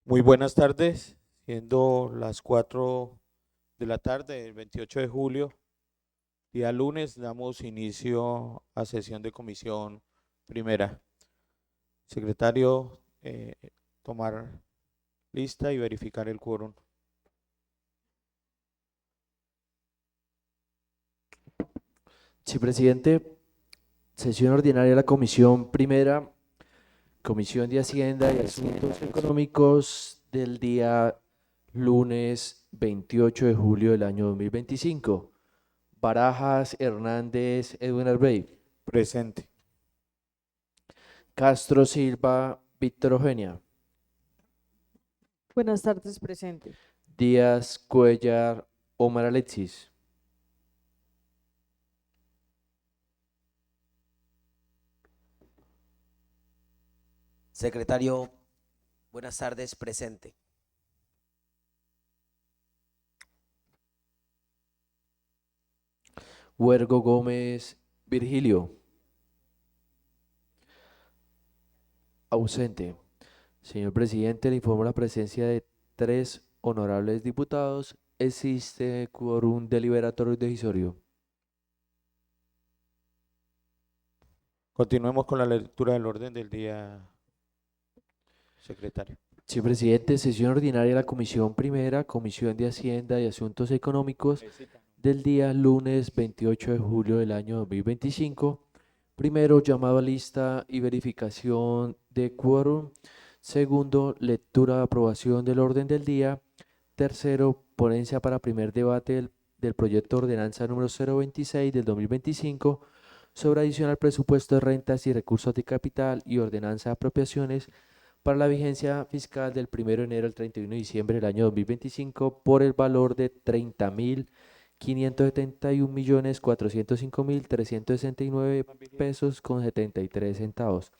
Muy buenas tardes, siendo las 4 de la tarde del 28 de julio, día lunes, damos inicio a sesión de comisión primera. Secretario, tomar lista y verificar el quórum. Sí, presidente. Sesión ordinaria de la Comisión Primera, Comisión de Hacienda y Asuntos Económicos del día lunes 28 de julio del año 2025. Barajas, Hernández, Edwin Arbey. Presente. Castro Silva, Víctor Eugenia. Buenas tardes, presente. Díaz Cuellar, Omar Alexis. Secretario, buenas tardes, presente. Huergo Gómez, Virgilio. Ausente. Señor presidente, le informo la presencia de 3 honorables diputados. Existe quórum deliberatorio decisorio. Continuemos con la lectura del orden del día, secretario. Sí, presidente, sesión ordinaria de la Comisión Primera, Comisión de Hacienda y Asuntos Económicos del día lunes 28 de julio del año 2025. Primero, llamado a lista y verificación de quórum. Segundo, lectura de aprobación del orden del día. Tercero, ponencia para primer debate del proyecto de ordenanza número 026 del 2025 sobre adición al presupuesto de rentas y recursos de capital y ordenanza de apropiaciones para la vigencia fiscal del 1 de enero al 31 de diciembre del año 2025 por el valor de 30.571.405.369 pesos con 73 centavos.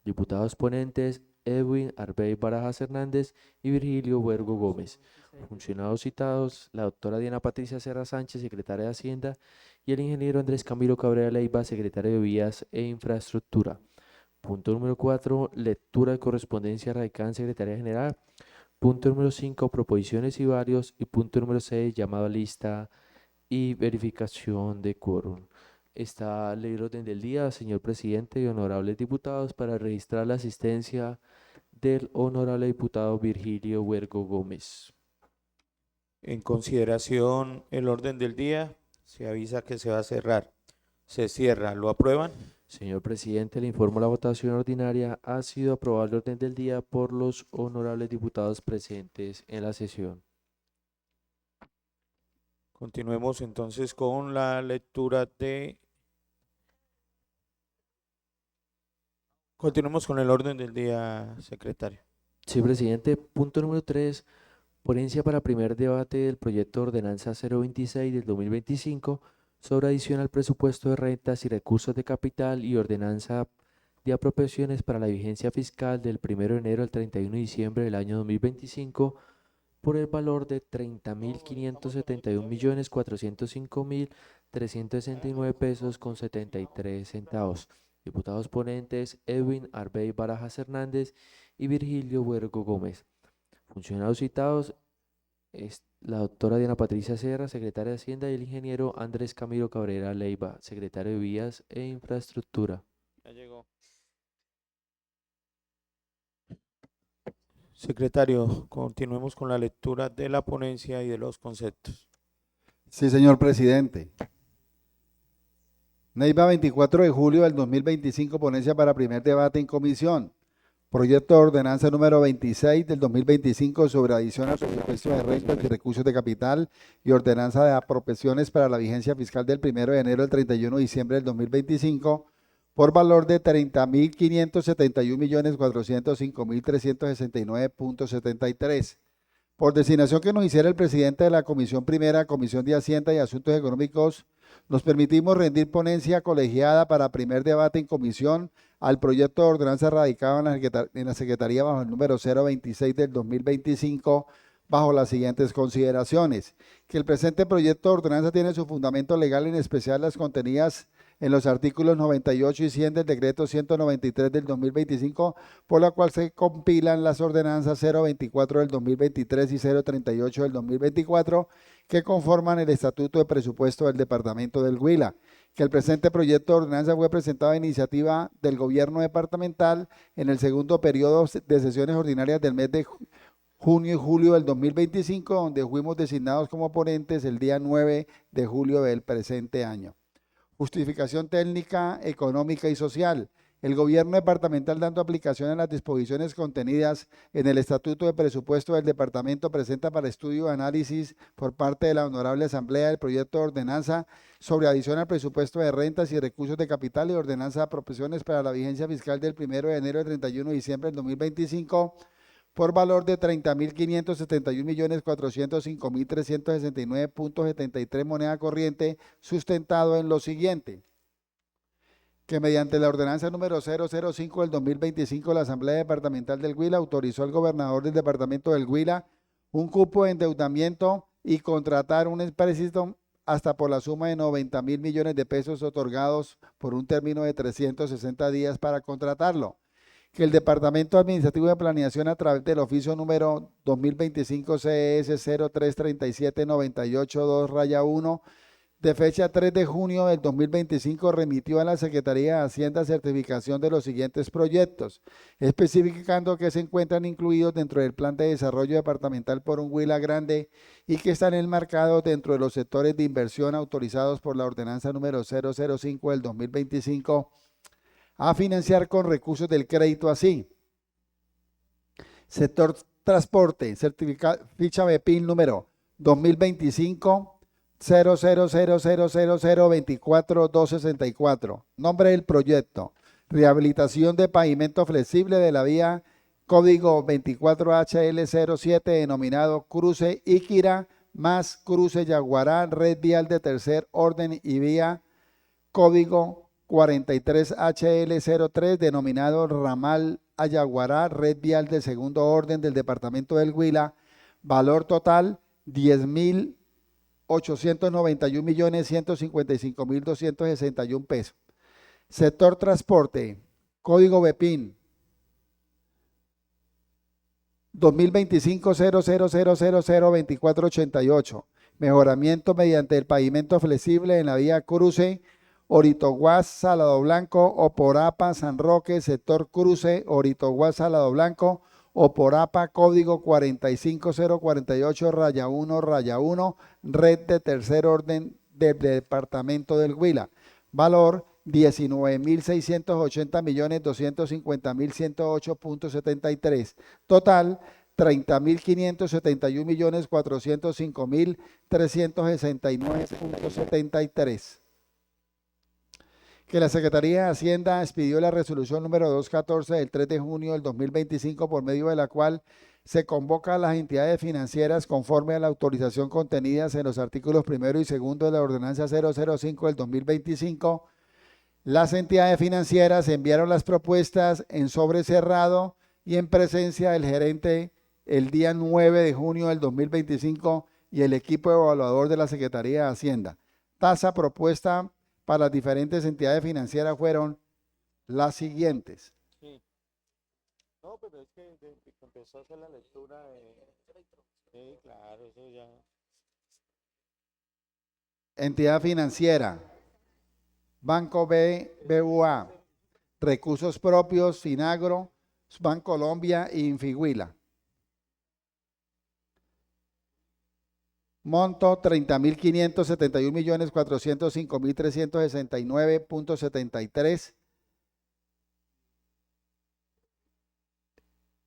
Diputados ponentes: Edwin Arbey Barajas Hernández y Virgilio Huergo Gómez. Funcionados citados: la doctora Diana Patricia Serra Sánchez, secretaria de Hacienda, y el ingeniero Andrés Camilo Cabrera Leiva, secretario de Vías e Infraestructura. Punto número 4, lectura de correspondencia radicada en Secretaría General. Punto número 5, proposiciones y varios. Y punto número 6, llamado a lista y verificación de quórum. Está el orden del día, señor presidente y honorables diputados, para registrar la asistencia del honorable diputado Virgilio Huergo Gómez. En consideración el orden del día, se avisa que se va a cerrar. Se cierra. ¿Lo aprueban? Señor presidente, le informo la votación ordinaria. Ha sido aprobado el orden del día por los honorables diputados presentes en la sesión. Continuemos entonces con la lectura de... Continuemos con el orden del día, secretario. Sí, presidente. Punto número 3, ponencia para primer debate del proyecto de ordenanza 026 del 2025 sobre adición al presupuesto de rentas y recursos de capital y ordenanza de apropiaciones para la vigencia fiscal del 1 de enero al 31 de diciembre del año 2025 por el valor de 30.571.405.369 pesos con 73 centavos. Diputados ponentes: Edwin Arbey Barajas Hernández y Virgilio Huergo Gómez. Funcionarios citados: la doctora Diana Patricia Serra, secretaria de Hacienda, y el ingeniero Andrés Camilo Cabrera Leiva, secretario de Vías e Infraestructura. Ya llegó. Secretario, continuemos con la lectura de la ponencia y de los conceptos. Sí, señor presidente. Neiva, 24 de julio del 2025, ponencia para primer debate en comisión. Proyecto de ordenanza número 26 del 2025 sobre adición al presupuesto de rentas y recursos de capital y ordenanza de apropiaciones para la vigencia fiscal del 1 de enero al 31 de diciembre del 2025 por valor de 30.571.405.369.73. Por designación que nos hiciera el presidente de la Comisión Primera, Comisión de Hacienda y Asuntos Económicos, nos permitimos rendir ponencia colegiada para primer debate en comisión al proyecto de ordenanza radicado en la Secretaría bajo el número 026 del 2025, bajo las siguientes consideraciones: que el presente proyecto de ordenanza tiene su fundamento legal, en especial las contenidas en los artículos 98 y 100 del decreto 193 del 2025, por la cual se compilan las ordenanzas 024 del 2023 y 038 del 2024, que conforman el estatuto de presupuesto del departamento del Huila. Que el presente proyecto de ordenanza fue presentado a iniciativa del gobierno departamental en el segundo periodo de sesiones ordinarias del mes de junio y julio del 2025, donde fuimos designados como ponentes el día 9 de julio del presente año. Justificación técnica, económica y social. El gobierno departamental, dando aplicación a las disposiciones contenidas en el Estatuto de Presupuesto del Departamento, presenta para estudio y análisis por parte de la Honorable Asamblea el proyecto de ordenanza sobre adición al presupuesto de rentas y recursos de capital y ordenanza de apropiaciones para la vigencia fiscal del 1 de enero al 31 de diciembre del 2025, por valor de 30.571.405.369.73 moneda corriente, sustentado en lo siguiente: que mediante la ordenanza número 005 del 2025, la Asamblea Departamental del Huila autorizó al gobernador del departamento del Huila un cupo de endeudamiento y contratar un empréstito hasta por la suma de 90.000 millones de pesos otorgados por un término de 360 días para contratarlo. Que el Departamento Administrativo de Planeación, a través del oficio número 2025 CES 033798-2-1, de fecha 3 de junio del 2025, remitió a la Secretaría de Hacienda certificación de los siguientes proyectos, especificando que se encuentran incluidos dentro del Plan de Desarrollo Departamental por un Huila Grande y que están enmarcados dentro de los sectores de inversión autorizados por la ordenanza número 005 del 2025 a financiar con recursos del crédito así: sector transporte, ficha BPIN número 2025 00000024264. Nombre del proyecto: rehabilitación de pavimento flexible de la vía código 24HL07, denominado Cruce Iquira más Cruce Yaguará, red vial de tercer orden, y vía código 43HL03, denominado Ramal Ayaguará, red vial de segundo orden del departamento del Huila. Valor total: 10.891.155.261 pesos. Sector transporte, código BPIN 2025 000002488. Mejoramiento mediante el pavimento flexible en la vía Cruce Oritoguás, Salado Blanco, Oporapa, San Roque, sector Cruce Oritoguás, Salado Blanco, Oporapa, código 45048-1-1, red de tercer orden del departamento del Huila. Valor: 19.680.250.108.73. Total: 30.571.405.369.73. Que la Secretaría de Hacienda expidió la resolución número 214 del 3 de junio del 2025, por medio de la cual se convoca a las entidades financieras conforme a la autorización contenidas en los artículos 1 y 2 de la ordenanza 005 del 2025. Las entidades financieras enviaron las propuestas en sobre cerrado y en presencia del gerente el día 9 de junio del 2025 y el equipo evaluador de la Secretaría de Hacienda. Tasa propuesta para las diferentes entidades financieras fueron las siguientes. Sí. No, pero es que desde que empezó a hacer la lectura, sí, claro, eso ya. Entidad financiera: Banco BBVA, Recursos Propios, Finagro, Bancolombia e Infihuila. Monto: 30.571.405.369.73.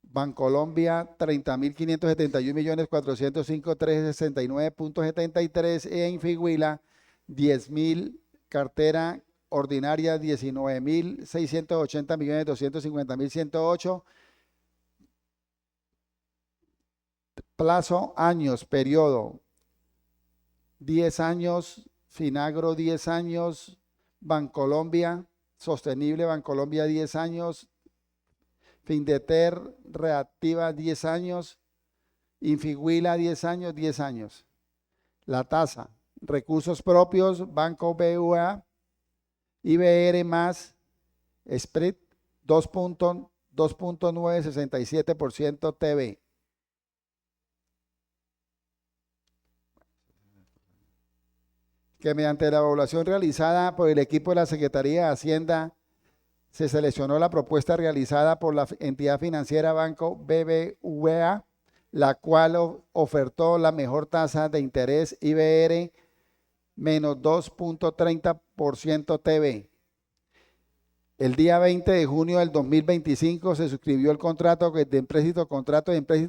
Bancolombia: 30.571.405.369.73. E Infihuila: 10.000. Cartera ordinaria: 19.680.250.108. Plazo: años. Periodo: 10 años. Finagro: 10 años. Bancolombia Sostenible, Bancolombia: 10 años. Findeter Reactiva: 10 años. Infihuila: 10 años, 10 años. La tasa: recursos propios, Banco BBVA, IBR más spread 2.967% TV. Que mediante la evaluación realizada por el equipo de la Secretaría de Hacienda se seleccionó la propuesta realizada por la entidad financiera Banco BBVA, la cual ofertó la mejor tasa de interés IBR menos 2.30% TV. El día 20 de junio del 2025 se suscribió el contrato de empréstito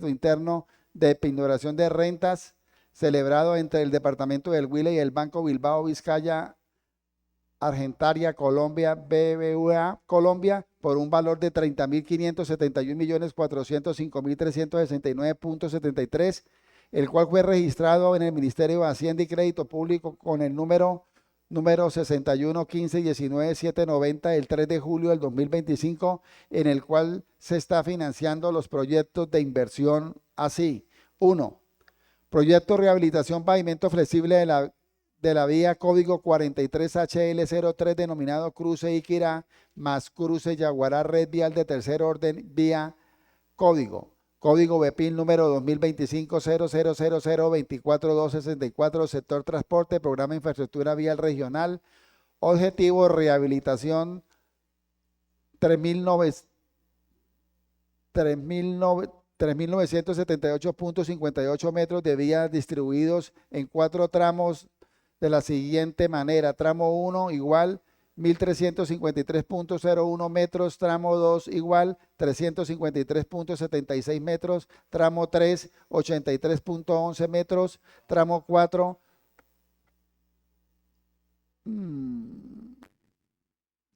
interno de pignoración de rentas celebrado entre el Departamento del Huila y el Banco Bilbao Vizcaya Argentaria Colombia BBVA Colombia por un valor de 30.571.405.369.73, el cual fue registrado en el Ministerio de Hacienda y Crédito Público con el número 611519-790 del 3 de julio del 2025, en el cual se está financiando los proyectos de inversión así. 1. Proyecto Rehabilitación Pavimento Flexible de la vía código 43HL03 denominado Cruce Iquirá más Cruce Yaguará, red vial de tercer orden, vía código BEPIN número 2025-000024-264, sector transporte, programa infraestructura vial regional, objetivo rehabilitación 3.978.58 metros de vías distribuidos en 4 tramos de la siguiente manera: tramo 1 igual 1.353.01 metros, tramo 2 igual 353.76 metros, tramo 3 83.11 metros, tramo 4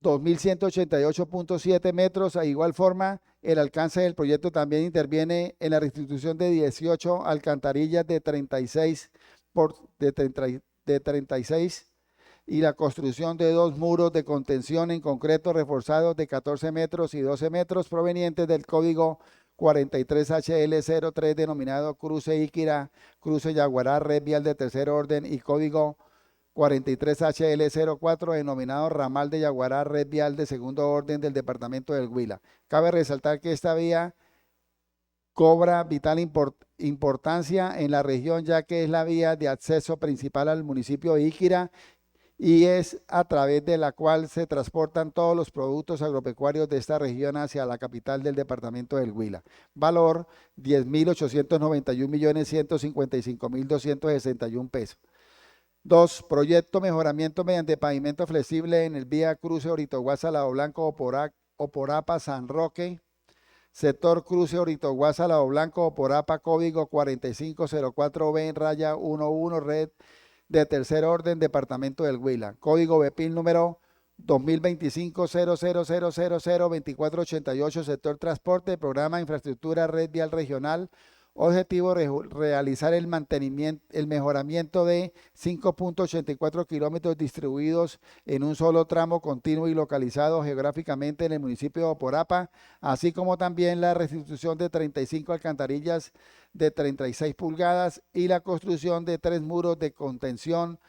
2.188.7 metros. A igual forma, el alcance del proyecto también interviene en la restitución de 18 alcantarillas de 36 y la construcción de 2 muros de contención en concreto reforzados de 14 metros y 12 metros provenientes del código 43HL03 denominado Cruce Iquirá, Cruce Yaguará, red vial de tercer orden, y código 43HL04 denominado Ramal de Yaguará, red vial de segundo orden del departamento del Huila. Cabe resaltar que esta vía cobra vital importancia en la región, ya que es la vía de acceso principal al municipio de Iquirá y es a través de la cual se transportan todos los productos agropecuarios de esta región hacia la capital del departamento del Huila. Valor 10.891.155.261 pesos. 2. Proyecto mejoramiento mediante pavimento flexible en el vía cruce Oritoguasa Lado Blanco Oporapa San Roque, sector cruce Oritoguasa Lado Blanco Oporapa, código 4504B-11, red de tercer orden, departamento del Huila, código BEPIN número 2025-00002488, sector transporte, programa infraestructura red vial regional. Objetivo: realizar el mejoramiento de 5.84 kilómetros distribuidos en un solo tramo continuo y localizado geográficamente en el municipio de Oporapa, así como también la restitución de 35 alcantarillas de 36 pulgadas y la construcción de 3 muros de contención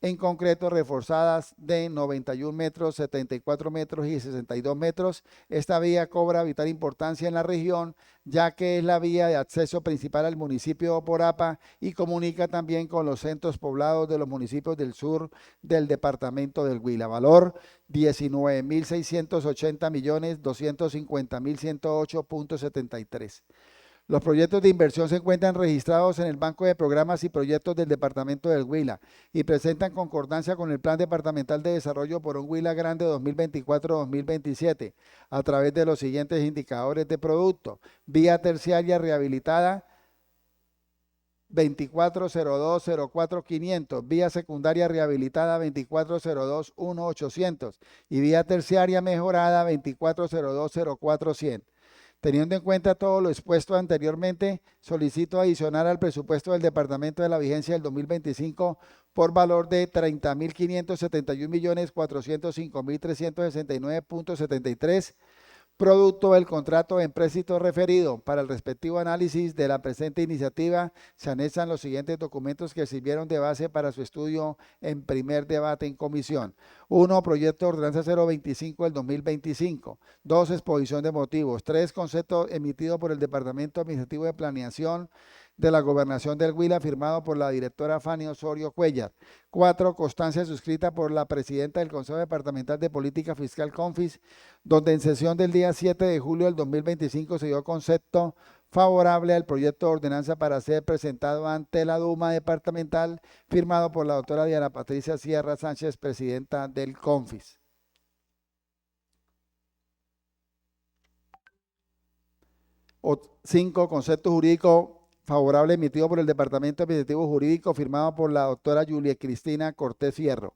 en concreto reforzadas de 91 metros, 74 metros y 62 metros. Esta vía cobra vital importancia en la región, ya que es la vía de acceso principal al municipio de Oporapa y comunica también con los centros poblados de los municipios del sur del departamento del Huila. Valor 19.680.250.108.73. Los proyectos de inversión se encuentran registrados en el Banco de Programas y Proyectos del Departamento del Huila y presentan concordancia con el Plan Departamental de Desarrollo por un Huila Grande 2024-2027 a través de los siguientes indicadores de producto: vía terciaria rehabilitada 240204.500, vía secundaria rehabilitada 24021800 y vía terciaria mejorada 240204.100. Teniendo en cuenta todo lo expuesto anteriormente, solicito adicionar al presupuesto del Departamento de la vigencia del 2025 por valor de 30.571.405.369.73 producto del contrato de empréstito referido. Para el respectivo análisis de la presente iniciativa se anexan los siguientes documentos que sirvieron de base para su estudio en primer debate en comisión. 1. Proyecto de ordenanza 025 del 2025. 2. Exposición de motivos. 3. Concepto emitido por el Departamento Administrativo de Planeación de la Gobernación del Huila, firmado por la directora Fanny Osorio Cuellar. 4. Constancia suscrita por la presidenta del Consejo Departamental de Política Fiscal CONFIS, donde en sesión del día 7 de julio del 2025 se dio concepto favorable al proyecto de ordenanza para ser presentado ante la Duma Departamental, firmado por la doctora Diana Patricia Sierra Sánchez, presidenta del CONFIS. 5. Concepto jurídico favorable emitido por el Departamento Administrativo Jurídico, firmado por la doctora Julia Cristina Cortés Fierro.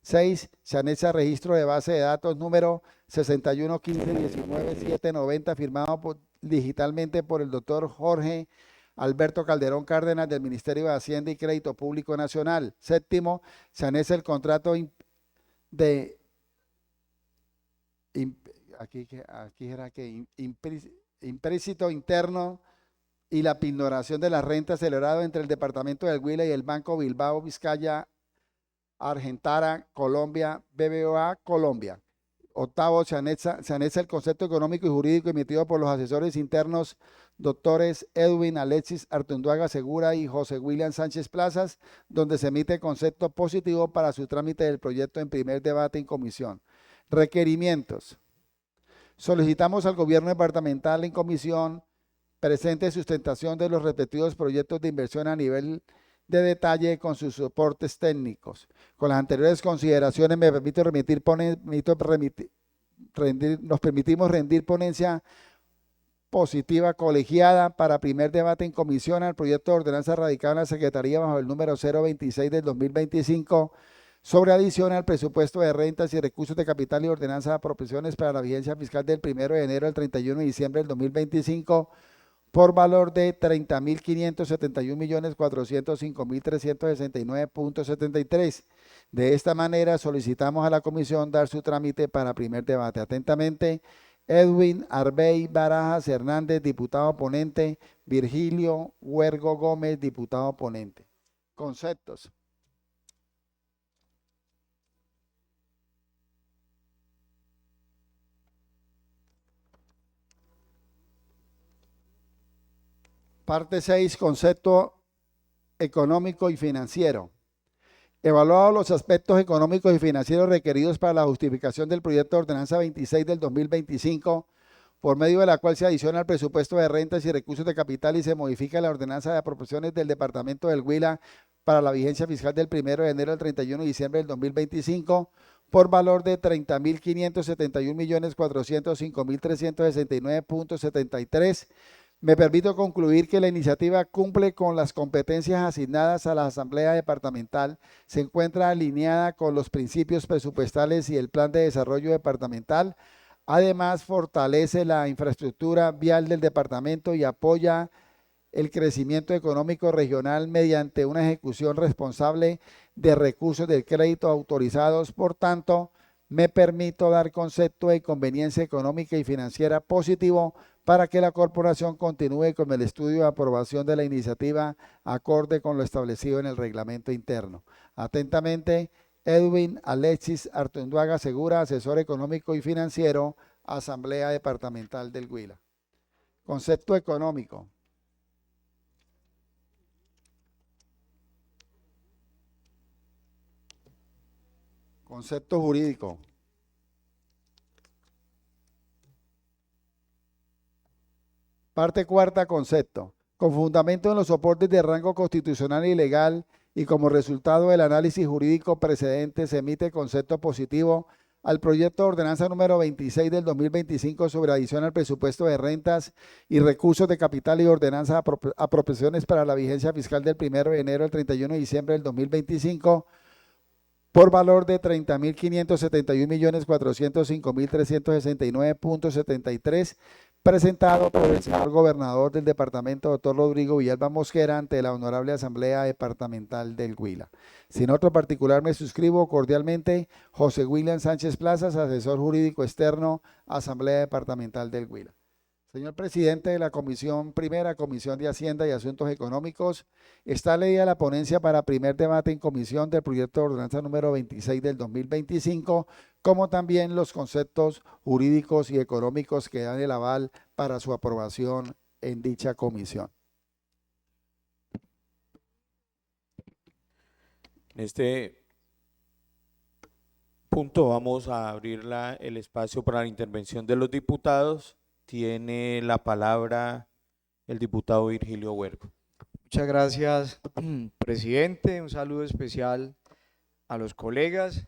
6. Se anexa registro de base de datos número 611519-790, firmado digitalmente por el doctor Jorge Alberto Calderón Cárdenas del Ministerio de Hacienda y Crédito Público Nacional. 7. Se anexa el contrato empréstito interno y la pignoración de la renta celebrado entre el Departamento del Huila y el Banco Bilbao Vizcaya Argentara Colombia, BBVA Colombia. 8. Se anexa el concepto económico y jurídico emitido por los asesores internos doctores Edwin Alexis Artunduaga Segura y José William Sánchez Plazas, donde se emite concepto positivo para su trámite del proyecto en primer debate en comisión. Requerimientos. Solicitamos al gobierno departamental en comisión presente sustentación de los respectivos proyectos de inversión a nivel de detalle con sus soportes técnicos. Con las anteriores consideraciones nos permitimos rendir ponencia positiva colegiada para primer debate en comisión al proyecto de ordenanza radicado en la Secretaría bajo el número 026 del 2025 sobre adición al presupuesto de rentas y recursos de capital y ordenanza de apropiaciones para la vigencia fiscal del 1 de enero al 31 de diciembre del 2025 por valor de 30.571.405.369.73. De esta manera solicitamos a la comisión dar su trámite para primer debate. Atentamente, Edwin Arbey Barajas Hernández, diputado ponente, Virgilio Huergo Gómez, diputado ponente. Conceptos. Parte 6, concepto económico y financiero. Evaluados los aspectos económicos y financieros requeridos para la justificación del proyecto de ordenanza 26 del 2025, por medio de la cual se adiciona al presupuesto de rentas y recursos de capital y se modifica la ordenanza de apropiaciones del Departamento del Huila para la vigencia fiscal del 1 de enero al 31 de diciembre del 2025, por valor de 30.571.405.369.73, me permito concluir que la iniciativa cumple con las competencias asignadas a la Asamblea Departamental, se encuentra alineada con los principios presupuestales y el Plan de Desarrollo Departamental. Además, fortalece la infraestructura vial del departamento y apoya el crecimiento económico regional mediante una ejecución responsable de recursos del crédito autorizados. Por tanto, me permito dar concepto de conveniencia económica y financiera positivo para que la corporación continúe con el estudio de aprobación de la iniciativa acorde con lo establecido en el reglamento interno. Atentamente, Edwin Alexis Artunduaga Segura, asesor económico y financiero, Asamblea Departamental del Huila. Concepto económico. Concepto jurídico. Parte cuarta, concepto. Con fundamento en los soportes de rango constitucional y legal y como resultado del análisis jurídico precedente, se emite concepto positivo al proyecto de ordenanza número 26 del 2025 sobre adición al presupuesto de rentas y recursos de capital y ordenanza de apropiaciones para la vigencia fiscal del 1 de enero al 31 de diciembre del 2025 por valor de 30.571.405.369.73, presentado por el señor gobernador del departamento, doctor Rodrigo Villalba Mosquera, ante la Honorable Asamblea Departamental del Huila. Sin otro particular, me suscribo cordialmente. José William Sánchez Plazas, asesor jurídico externo, Asamblea Departamental del Huila. Señor presidente de la Comisión Primera, Comisión de Hacienda y Asuntos Económicos, está leída la ponencia para primer debate en comisión del proyecto de ordenanza número 26 del 2025, como también los conceptos jurídicos y económicos que dan el aval para su aprobación en dicha comisión. En este punto vamos a abrir el espacio para la intervención de los diputados. Tiene la palabra el diputado Virgilio Huergo. Muchas gracias, presidente. Un saludo especial a los colegas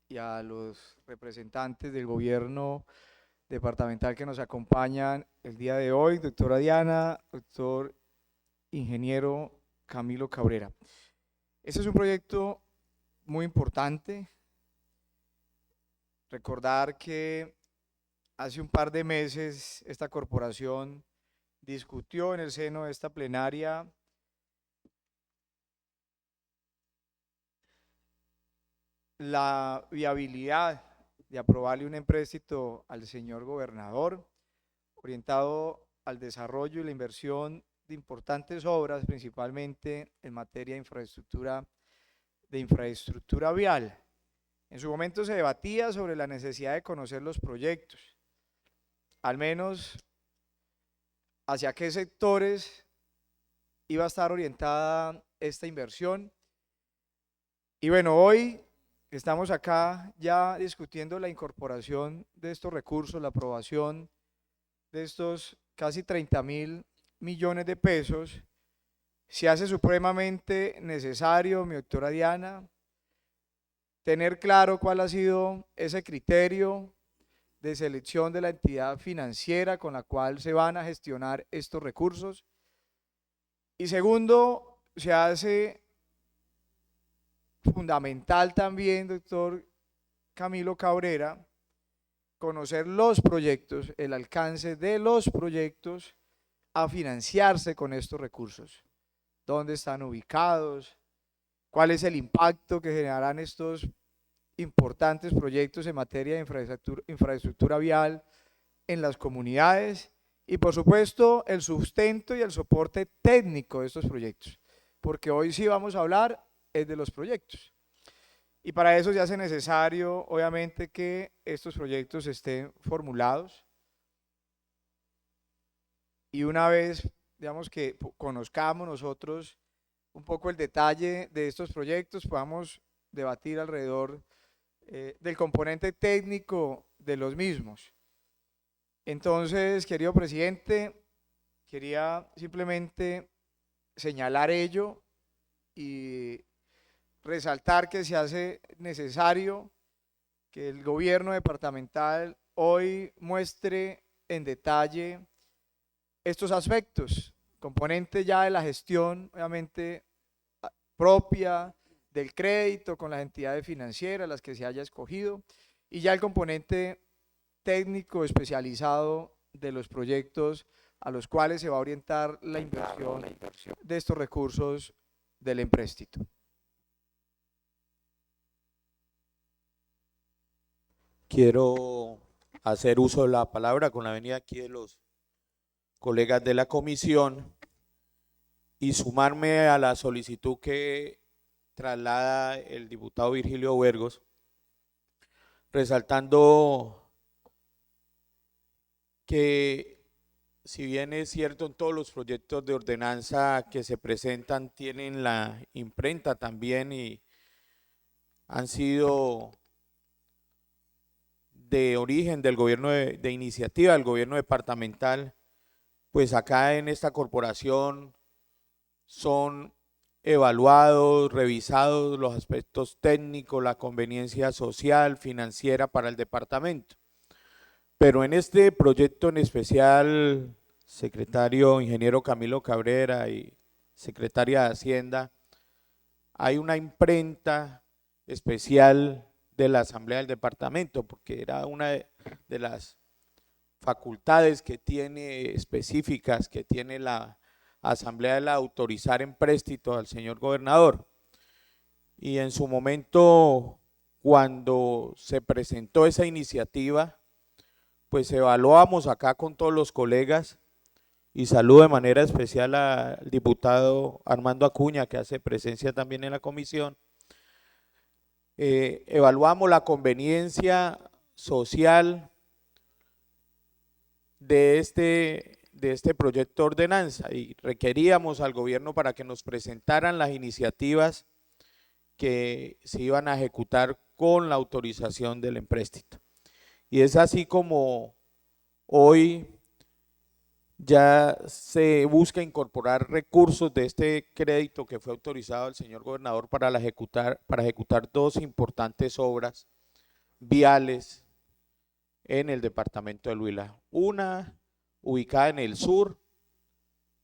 y a los representantes del gobierno departamental que nos acompañan el día de hoy, doctora Diana, doctor ingeniero Camilo Cabrera. Este es un proyecto muy importante. Recordar que hace un par de meses esta corporación discutió en el seno de esta plenaria la viabilidad de aprobarle un empréstito al señor gobernador orientado al desarrollo y la inversión de importantes obras, principalmente en materia de infraestructura vial. En su momento se debatía sobre la necesidad de conocer los proyectos, al menos hacia qué sectores iba a estar orientada esta inversión. Y bueno, hoy estamos acá ya discutiendo la incorporación de estos recursos, la aprobación de estos casi 30.000 millones de pesos. Se hace supremamente necesario, mi doctora Diana, tener claro cuál ha sido ese criterio de selección de la entidad financiera con la cual se van a gestionar estos recursos. Y segundo, se hace fundamental también, doctor Camilo Cabrera, conocer los proyectos, el alcance de los proyectos a financiarse con estos recursos. ¿Dónde están ubicados? ¿Cuál es el impacto que generarán estos importantes proyectos en materia de infraestructura vial en las comunidades? Y por supuesto el sustento y el soporte técnico de estos proyectos, porque hoy sí vamos a hablar de los proyectos. Y para eso se hace necesario, obviamente, que estos proyectos estén formulados. Y una vez, digamos, que conozcamos nosotros un poco el detalle de estos proyectos, podamos debatir alrededor del componente técnico de los mismos. Entonces, querido presidente, quería simplemente señalar ello y resaltar que se hace necesario que el gobierno departamental hoy muestre en detalle estos aspectos, componentes ya de la gestión, obviamente, propia del crédito con las entidades financieras, las que se haya escogido, y ya el componente técnico especializado de los proyectos a los cuales se va a orientar la inversión de estos recursos del empréstito. Quiero hacer uso de la palabra con la venida aquí de los colegas de la comisión y sumarme a la solicitud que traslada el diputado Virgilio Huergos, resaltando que si bien es cierto en todos los proyectos de ordenanza que se presentan tienen la imprenta también y han sido de origen del gobierno de iniciativa del gobierno departamental, pues acá en esta corporación son evaluados, revisados los aspectos técnicos, la conveniencia social, financiera para el departamento. Pero en este proyecto en especial, secretario ingeniero Camilo Cabrera y secretaria de Hacienda, hay una imprenta especial de la Asamblea del Departamento, porque era una de las facultades que tiene específicas, que tiene la Asamblea de autorizar empréstito al señor gobernador. Y en su momento, cuando se presentó esa iniciativa, pues evaluamos acá con todos los colegas, y saludo de manera especial al diputado Armando Acuña, que hace presencia también en la comisión. Evaluamos la conveniencia social de este proyecto de ordenanza y requeríamos al gobierno para que nos presentaran las iniciativas que se iban a ejecutar con la autorización del empréstito. Y es así como hoy ya se busca incorporar recursos de este crédito que fue autorizado al señor gobernador para ejecutar dos importantes obras viales en el departamento del Huila. Una ubicada en el sur,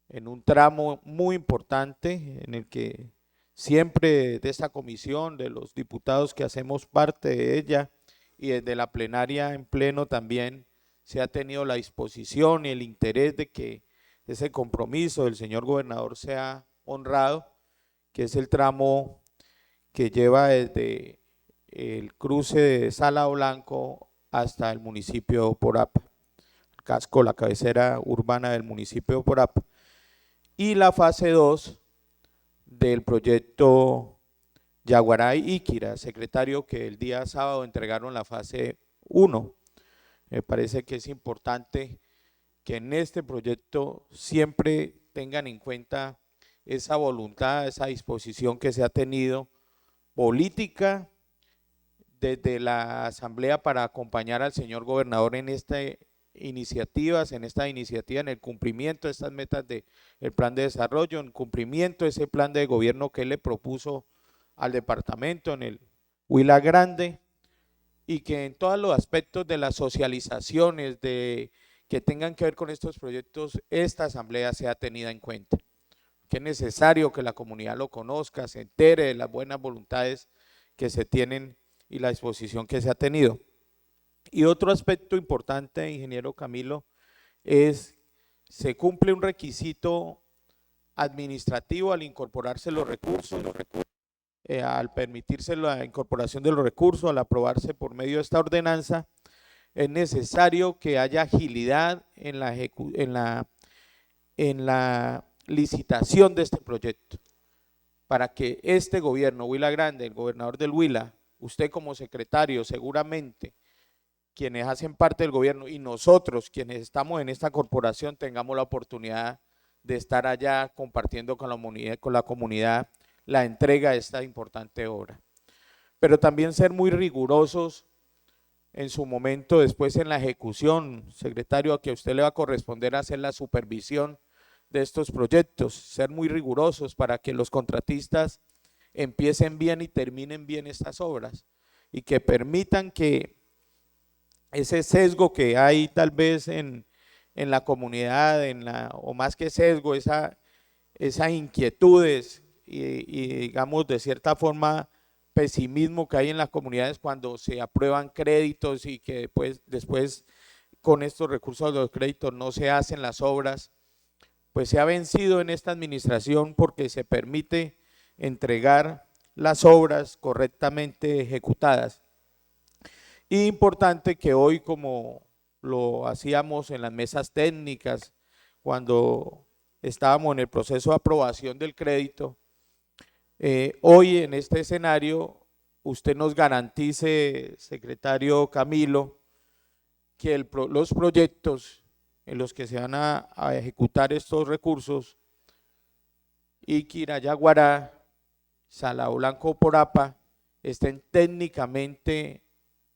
en un tramo muy importante en el que siempre de esta comisión, de los diputados que hacemos parte de ella y desde la plenaria en pleno también se ha tenido la disposición y el interés de que ese compromiso del señor gobernador sea honrado, que es el tramo que lleva desde el cruce de Salado Blanco hasta el municipio de Porapa, el casco, la cabecera urbana del municipio de Porapa, y la fase 2 del proyecto Yaguaray-Iquira, secretario, que el día sábado entregaron la fase 1. Me parece que es importante que en este proyecto siempre tengan en cuenta esa voluntad, esa disposición que se ha tenido política desde la Asamblea para acompañar al señor gobernador en esta iniciativa, en el cumplimiento de estas metas del plan de desarrollo, en cumplimiento de ese plan de gobierno que él le propuso al departamento en el Huila Grande, y que en todos los aspectos de las socializaciones que tengan que ver con estos proyectos, esta asamblea sea tenida en cuenta. Que es necesario que la comunidad lo conozca, se entere de las buenas voluntades que se tienen y la disposición que se ha tenido. Y otro aspecto importante, ingeniero Camilo, es se cumple un requisito administrativo al incorporarse los recursos, al permitirse la incorporación de los recursos, al aprobarse por medio de esta ordenanza, es necesario que haya agilidad en la licitación de este proyecto, para que este gobierno, Huila Grande, el gobernador del Huila, usted como secretario, seguramente, quienes hacen parte del gobierno y nosotros, quienes estamos en esta corporación, tengamos la oportunidad de estar allá compartiendo con la comunidad la entrega de esta importante obra. Pero también ser muy rigurosos en su momento, después en la ejecución, secretario, a que a usted le va a corresponder hacer la supervisión de estos proyectos, ser muy rigurosos para que los contratistas empiecen bien y terminen bien estas obras y que permitan que ese sesgo que hay tal vez en la comunidad, o más que sesgo, esas inquietudes y digamos de cierta forma pesimismo que hay en las comunidades cuando se aprueban créditos y que después con estos recursos de los créditos no se hacen las obras, pues se ha vencido en esta administración porque se permite entregar las obras correctamente ejecutadas. Y importante que hoy, como lo hacíamos en las mesas técnicas, cuando estábamos en el proceso de aprobación del crédito, hoy en este escenario usted nos garantice, secretario Camilo, que los proyectos en los que se van a ejecutar estos recursos, Iquira, Yaguará, Salado Blanco, Porapa, estén técnicamente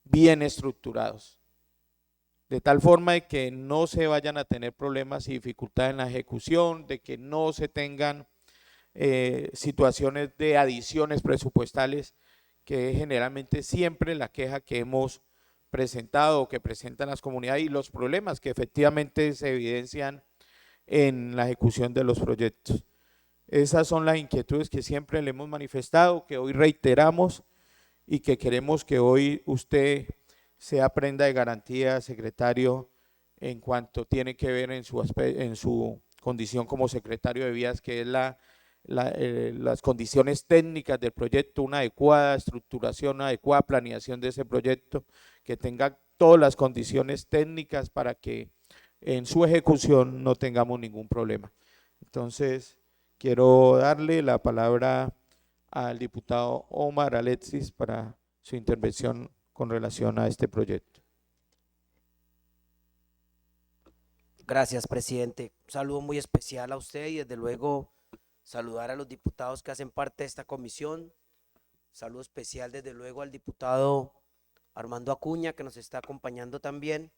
bien estructurados, de tal forma de que no se vayan a tener problemas y dificultades en la ejecución, de que no se tengan situaciones de adiciones presupuestales, que es generalmente siempre la queja que hemos presentado o que presentan las comunidades y los problemas que efectivamente se evidencian en la ejecución de los proyectos. Esas son las inquietudes que siempre le hemos manifestado, que hoy reiteramos y que queremos que hoy usted sea prenda de garantía, secretario, en cuanto tiene que ver en su condición como secretario de vías, que es las condiciones técnicas del proyecto, una adecuada estructuración, una adecuada planeación de ese proyecto, que tenga todas las condiciones técnicas para que en su ejecución no tengamos ningún problema. Entonces, quiero darle la palabra al diputado Omar Alexis para su intervención con relación a este proyecto. Gracias, presidente. Un saludo muy especial a usted y desde luego saludar a los diputados que hacen parte de esta comisión. Saludo especial desde luego al diputado Armando Acuña, que nos está acompañando también.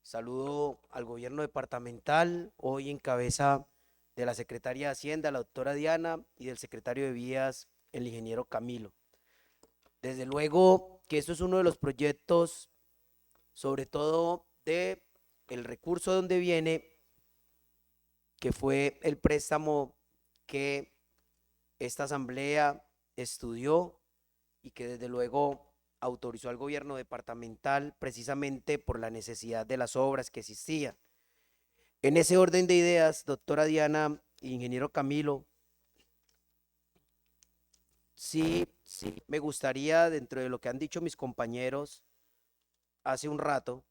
Saludo al gobierno departamental, hoy en cabeza de la secretaria de Hacienda, la doctora Diana, y del secretario de Vías, el ingeniero Camilo. Desde luego que esto es uno de los proyectos, sobre todo de el recurso donde viene, que fue el préstamo que esta asamblea estudió y que desde luego autorizó al gobierno departamental precisamente por la necesidad de las obras que existían. En ese orden de ideas, doctora Diana e ingeniero Camilo, sí me gustaría, dentro de lo que han dicho mis compañeros hace un rato,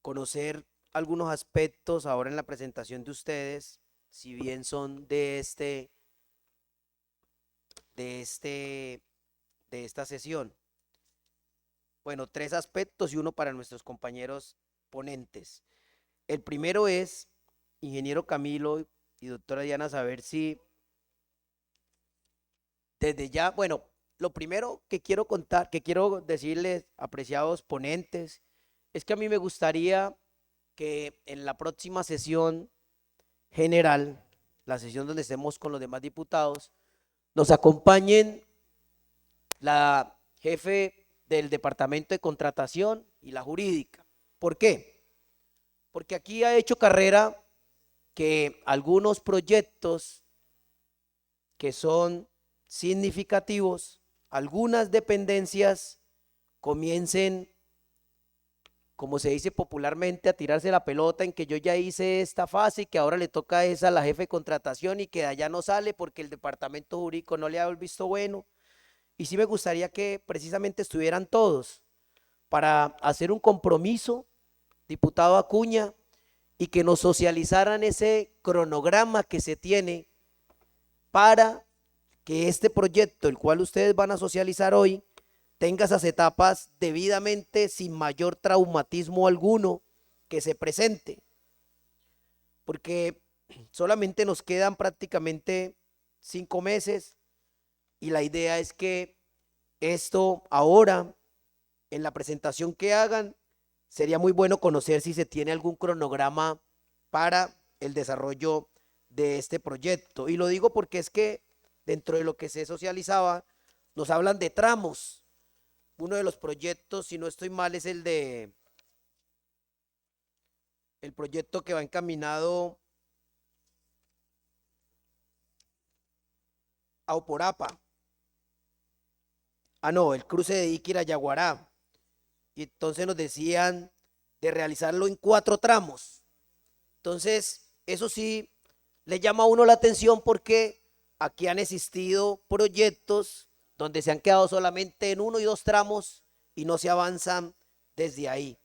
conocer algunos aspectos ahora en la presentación de ustedes, si bien son de esta sesión. Bueno, 3 aspectos y uno para nuestros compañeros ponentes. El primero es, ingeniero Camilo y doctora Diana, saber si desde ya, bueno, lo primero que quiero contar, que quiero decirles, apreciados ponentes, es que a mí me gustaría que en la próxima sesión general, la sesión donde estemos con los demás diputados, nos acompañen la jefe del departamento de contratación y la jurídica. ¿Por qué? Porque aquí ha hecho carrera que algunos proyectos que son significativos, algunas dependencias comiencen, como se dice popularmente, a tirarse la pelota en que yo ya hice esta fase y que ahora le toca esa a la jefe de contratación y que de allá no sale porque el departamento jurídico no le ha visto bueno. Y sí me gustaría que precisamente estuvieran todos para hacer un compromiso, diputado Acuña, y que nos socializaran ese cronograma que se tiene para que este proyecto, el cual ustedes van a socializar hoy, tenga esas etapas debidamente sin mayor traumatismo alguno que se presente. Porque solamente nos quedan prácticamente 5 meses y la idea es que esto ahora, en la presentación que hagan, sería muy bueno conocer si se tiene algún cronograma para el desarrollo de este proyecto. Y lo digo porque es que dentro de lo que se socializaba, nos hablan de tramos. Uno de los proyectos, si no estoy mal, es el proyecto que va encaminado a Oporapa. No, el cruce de Iquira a Yaguará. Y entonces nos decían de realizarlo en 4 tramos. Entonces, eso sí le llama a uno la atención porque aquí han existido proyectos donde se han quedado solamente en 1 y 2 tramos y no se avanzan desde ahí.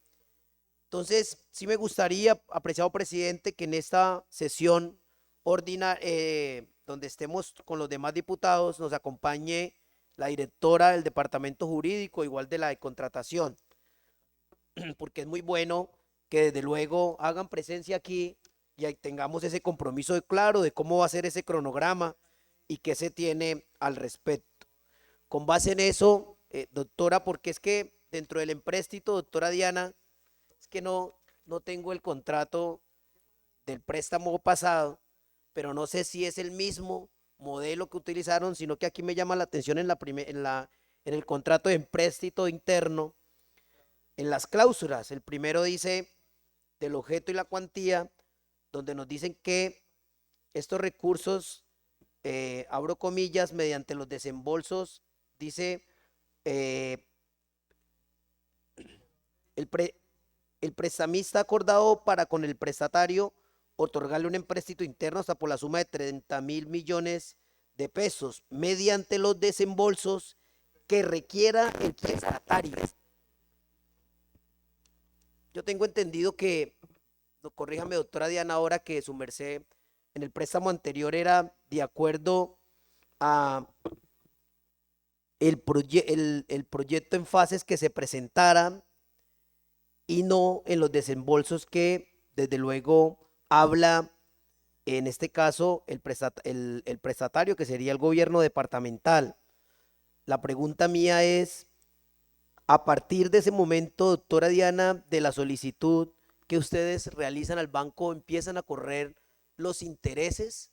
Entonces, sí me gustaría, apreciado presidente, que en esta sesión ordinaria, donde estemos con los demás diputados, nos acompañe la directora del departamento jurídico, igual de la de contratación, porque es muy bueno que desde luego hagan presencia aquí y ahí tengamos ese compromiso de claro de cómo va a ser ese cronograma y qué se tiene al respecto. Con base en eso, doctora, porque es que dentro del empréstito, doctora Diana, es que no tengo el contrato del préstamo pasado, pero no sé si es el mismo modelo que utilizaron, sino que aquí me llama la atención en el contrato de empréstito interno, en las cláusulas. El primero dice del objeto y la cuantía, donde nos dicen que estos recursos, abro comillas, mediante los desembolsos, dice el el prestamista ha acordado para con el prestatario otorgarle un empréstito interno hasta por la suma de 30.000 millones de pesos mediante los desembolsos que requiera el prestatario. Yo tengo entendido que, corríjame doctora Diana, ahora que su merced en el préstamo anterior era de acuerdo a el proyecto en fases que se presentaran y no en los desembolsos que desde luego habla, en este caso, el prestatario, que sería el gobierno departamental. La pregunta mía es, a partir de ese momento, doctora Diana, de la solicitud que ustedes realizan al banco, empiezan a correr los intereses,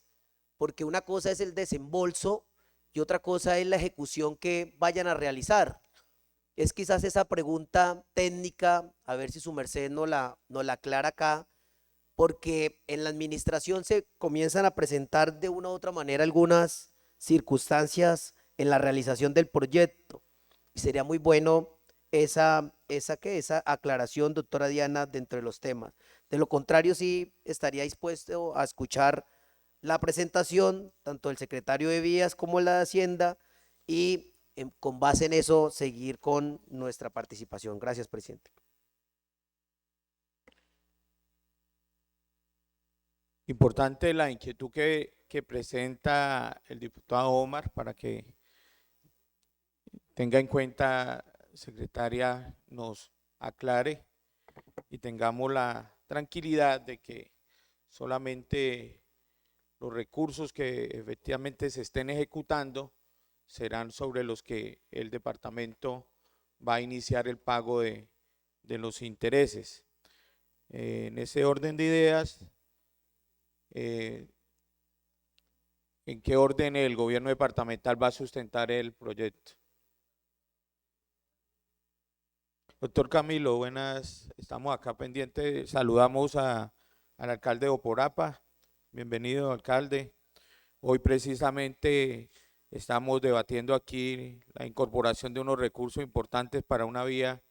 porque una cosa es el desembolso y otra cosa es la ejecución que vayan a realizar. Es quizás esa pregunta técnica, a ver si su merced nos la aclara acá, porque en la administración se comienzan a presentar de una u otra manera algunas circunstancias en la realización del proyecto. Y sería muy bueno esa aclaración, doctora Diana, dentro de los temas. De lo contrario, sí estaría dispuesto a escuchar la presentación, tanto del secretario de Vías como la de Hacienda, y con base en eso seguir con nuestra participación. Gracias, presidente. Importante la inquietud que presenta el diputado Omar para que tenga en cuenta, secretaria, nos aclare y tengamos la tranquilidad de que solamente los recursos que efectivamente se estén ejecutando serán sobre los que el departamento va a iniciar el pago de los intereses. En ese orden de ideas, ¿en qué orden el gobierno departamental va a sustentar el proyecto? Doctor Camilo, buenas, estamos acá pendientes, saludamos al alcalde de Oporapa, bienvenido alcalde. Hoy precisamente estamos debatiendo aquí la incorporación de unos recursos importantes para una vía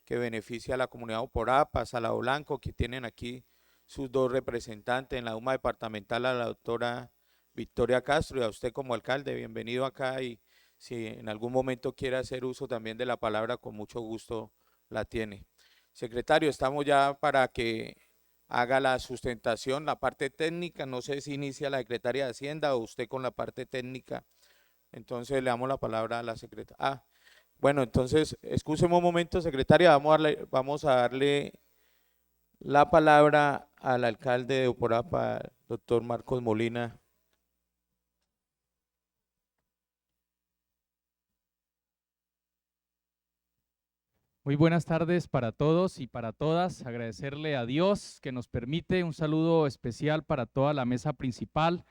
que beneficia a la comunidad de Oporapa, Salado Blanco, que tienen aquí sus dos representantes en la UMA departamental, a la doctora Victoria Castro y a usted como alcalde, bienvenido acá, y si en algún momento quiere hacer uso también de la palabra, con mucho gusto la tiene. Secretario, estamos ya para que haga la sustentación, la parte técnica, no sé si inicia la secretaria de Hacienda o usted con la parte técnica, entonces le damos la palabra a la secretaria. Bueno, entonces, excúseme un momento, secretaria, vamos a darle la palabra al alcalde de Oporapa, doctor Marcos Molina. Muy buenas tardes para todos y para todas. Agradecerle a Dios que nos permite un saludo especial para toda la mesa principal,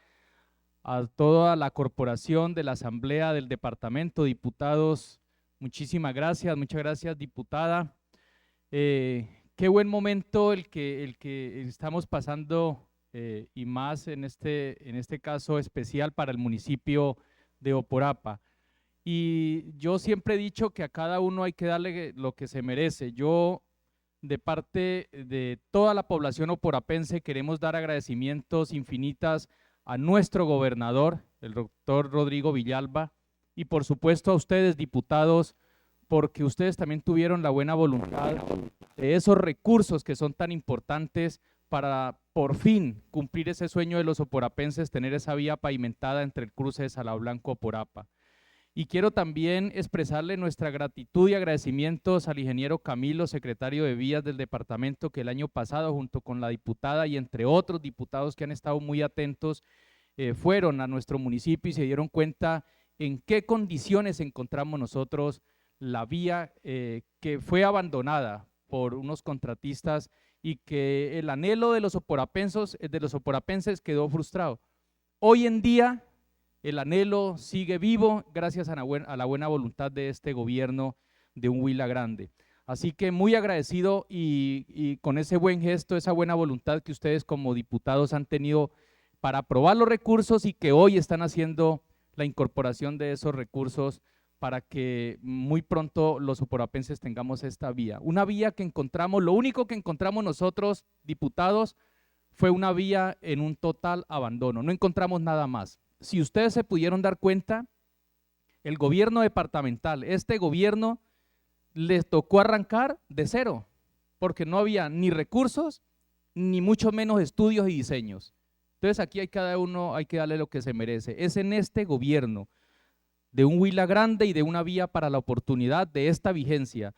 a toda la corporación de la Asamblea del Departamento, diputados. Muchísimas gracias, muchas gracias, diputada. Qué buen momento el que estamos pasando y más en este caso especial para el municipio de Oporapa. Y yo siempre he dicho que a cada uno hay que darle lo que se merece. Yo, de parte de toda la población oporapense, queremos dar agradecimientos infinitas a nuestro gobernador, el doctor Rodrigo Villalba, y por supuesto a ustedes, diputados, porque ustedes también tuvieron la buena voluntad de esos recursos que son tan importantes para por fin cumplir ese sueño de los oporapenses, tener esa vía pavimentada entre el cruce de Salado Blanco-Oporapa. Y quiero también expresarle nuestra gratitud y agradecimientos al ingeniero Camilo, secretario de Vías del departamento, que el año pasado, junto con la diputada y entre otros diputados que han estado muy atentos, fueron a nuestro municipio y se dieron cuenta en qué condiciones encontramos nosotros la vía que fue abandonada por unos contratistas y que el anhelo de los oporapenses quedó frustrado. Hoy en día el anhelo sigue vivo gracias a la buena voluntad de este gobierno de un Huila Grande. Así que muy agradecido y con ese buen gesto, esa buena voluntad que ustedes como diputados han tenido para aprobar los recursos y que hoy están haciendo la incorporación de esos recursos para que muy pronto los soporapenses tengamos esta vía. Una vía que encontramos, lo único que encontramos nosotros, diputados, fue una vía en un total abandono, no encontramos nada más. Si ustedes se pudieron dar cuenta, el gobierno departamental, este gobierno, les tocó arrancar de cero, porque no había ni recursos, ni mucho menos estudios y diseños. Entonces aquí hay cada uno, hay que darle lo que se merece. Es en este gobierno, de un Huila grande y de una vía para la oportunidad de esta vigencia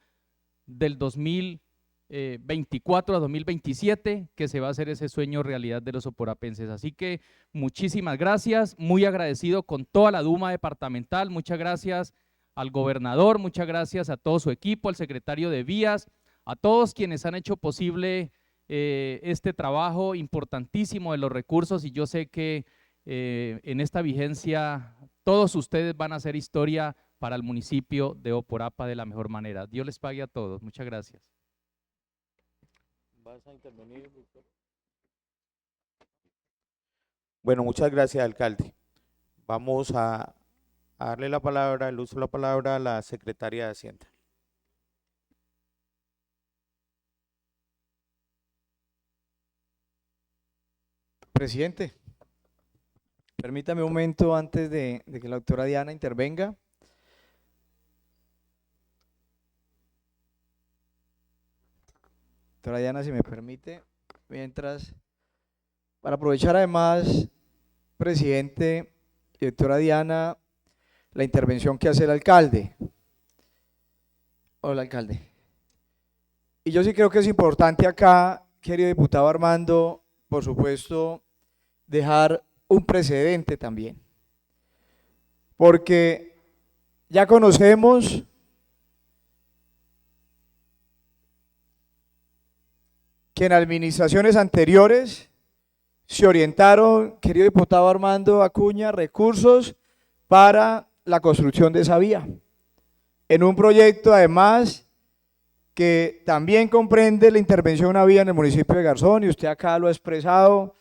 del 2024 a 2027 que se va a hacer ese sueño realidad de los soporapenses. Así que muchísimas gracias, muy agradecido con toda la Duma departamental, muchas gracias al gobernador, muchas gracias a todo su equipo, al secretario de Vías, a todos quienes han hecho posible este trabajo importantísimo de los recursos, y yo sé que en esta vigencia todos ustedes van a hacer historia para el municipio de Oporapa de la mejor manera. Dios les pague a todos. Muchas gracias. ¿Vas a intervenir, doctor? Bueno, muchas gracias, alcalde. Vamos a darle la palabra, el uso de la palabra a la secretaria de Hacienda. Presidente, permítame un momento antes de que la doctora Diana intervenga. Doctora Diana, si me permite, mientras, para aprovechar además, presidente y doctora Diana, la intervención que hace el alcalde. Hola, alcalde. Y yo sí creo que es importante acá, querido diputado Armando, por supuesto, dejar un precedente también, porque ya conocemos que en administraciones anteriores se orientaron, querido diputado Armando Acuña, recursos para la construcción de esa vía, en un proyecto además que también comprende la intervención de una vía en el municipio de Garzón, y usted acá lo ha expresado,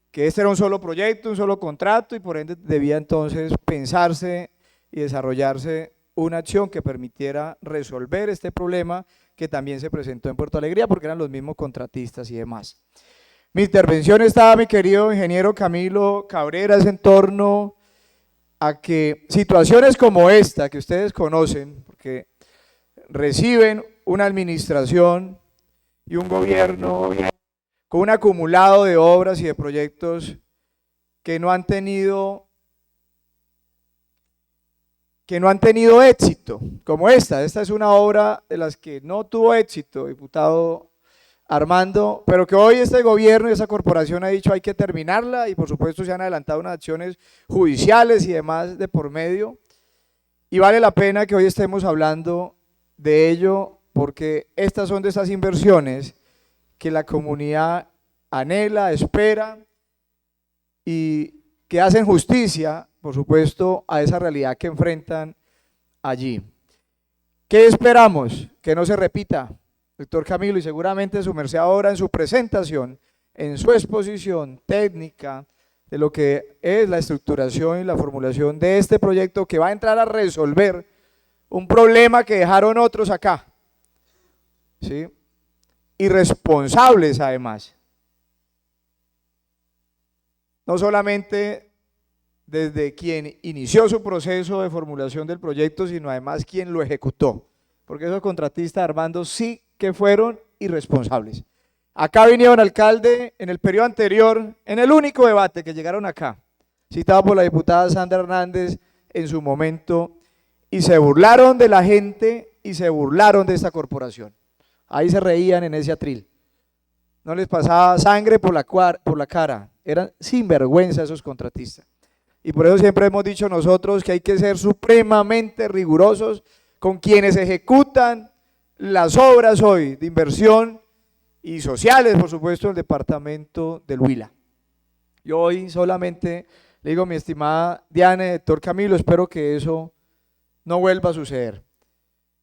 que este era un solo proyecto, un solo contrato, y por ende debía entonces pensarse y desarrollarse una acción que permitiera resolver este problema que también se presentó en Puerto Alegría, porque eran los mismos contratistas y demás. Mi intervención estaba, mi querido ingeniero Camilo Cabrera, es en torno a que situaciones como esta que ustedes conocen, porque reciben una administración y un gobierno con un acumulado de obras y de proyectos que no han tenido éxito, como esta. Esta es una obra de las que no tuvo éxito, diputado Armando, pero que hoy este gobierno y esa corporación ha dicho hay que terminarla, y por supuesto se han adelantado unas acciones judiciales y demás de por medio, y vale la pena que hoy estemos hablando de ello, porque estas son de esas inversiones que la comunidad anhela, espera, y que hacen justicia, por supuesto, a esa realidad que enfrentan allí. ¿Qué esperamos? Que no se repita, doctor Camilo, y seguramente su merced ahora en su presentación, en su exposición técnica de lo que es la estructuración y la formulación de este proyecto, que va a entrar a resolver un problema que dejaron otros acá, ¿sí? Irresponsables además, no solamente desde quien inició su proceso de formulación del proyecto, sino además quien lo ejecutó, porque esos contratistas, Armando, sí que fueron irresponsables. Acá vinieron, alcalde, en el periodo anterior, en el único debate que llegaron acá, citado por la diputada Sandra Hernández en su momento, y se burlaron de la gente y se burlaron de esta corporación. Ahí se reían en ese atril. No les pasaba sangre por la cara, eran sinvergüenza esos contratistas. Y por eso siempre hemos dicho nosotros que hay que ser supremamente rigurosos con quienes ejecutan las obras hoy de inversión y sociales, por supuesto, del departamento del Huila. Yo hoy solamente le digo, mi estimada Diana y doctor Camilo, espero que eso no vuelva a suceder,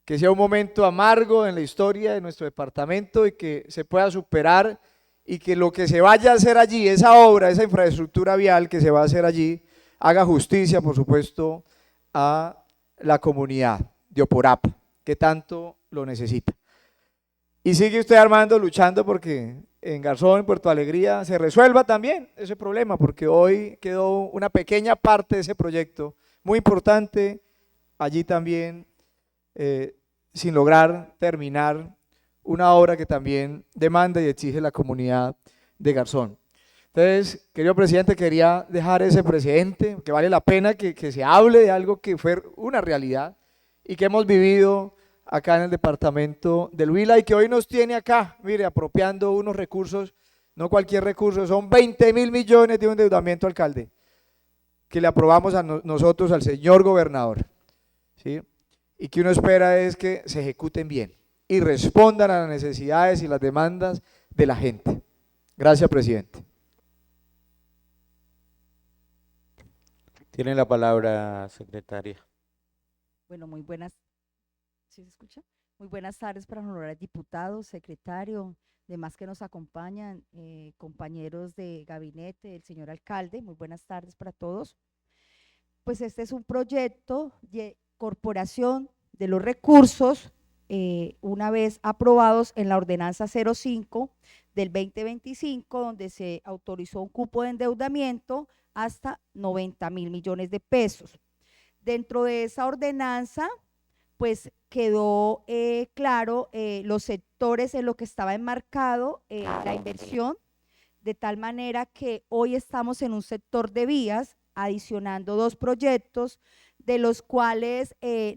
que sea un momento amargo en la historia de nuestro departamento y que se pueda superar, y que lo que se vaya a hacer allí, esa obra, esa infraestructura vial que se va a hacer allí, haga justicia, por supuesto, a la comunidad de Oporapa, que tanto lo necesita. Y sigue usted, Armando, luchando porque en Garzón, en Puerto Alegría, se resuelva también ese problema, porque hoy quedó una pequeña parte de ese proyecto, muy importante, allí también, sin lograr terminar una obra que también demanda y exige la comunidad de Garzón. Entonces, querido presidente, quería dejar ese precedente, que vale la pena que se hable de algo que fue una realidad y que hemos vivido acá en el departamento del Huila y que hoy nos tiene acá, mire, apropiando unos recursos, no cualquier recurso, son 20.000 millones de un endeudamiento, alcalde, que le aprobamos a nosotros, al señor gobernador, ¿sí? Y que uno espera es que se ejecuten bien y respondan a las necesidades y las demandas de la gente. Gracias, presidente. Tiene la palabra, secretaria. Bueno, muy buenas, ¿sí se escucha? Muy buenas tardes para los honorables diputados, secretario, demás que nos acompañan, compañeros de gabinete, el señor alcalde, muy buenas tardes para todos. Pues este es un proyecto de incorporación de los recursos, una vez aprobados en la ordenanza 05 del 2025, donde se autorizó un cupo de endeudamiento hasta 90.000 millones de pesos. Dentro de esa ordenanza, pues quedó claro los sectores en los que estaba enmarcado la inversión, de tal manera que hoy estamos en un sector de vías, adicionando 2 proyectos, de los cuales se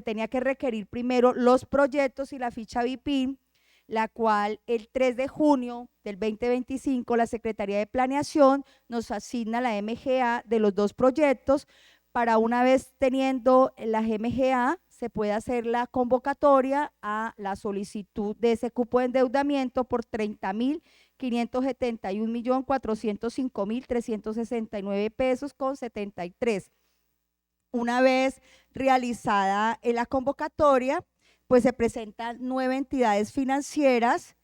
tenía que requerir primero los proyectos y la ficha BIPIN, la cual el 3 de junio del 2025 la Secretaría de Planeación nos asigna la MGA de los 2 proyectos, para una vez teniendo la MGA se puede hacer la convocatoria a la solicitud de ese cupo de endeudamiento por 30.571.405.369 pesos con 73. Una vez realizada la convocatoria, pues se presentan 9 entidades financieras,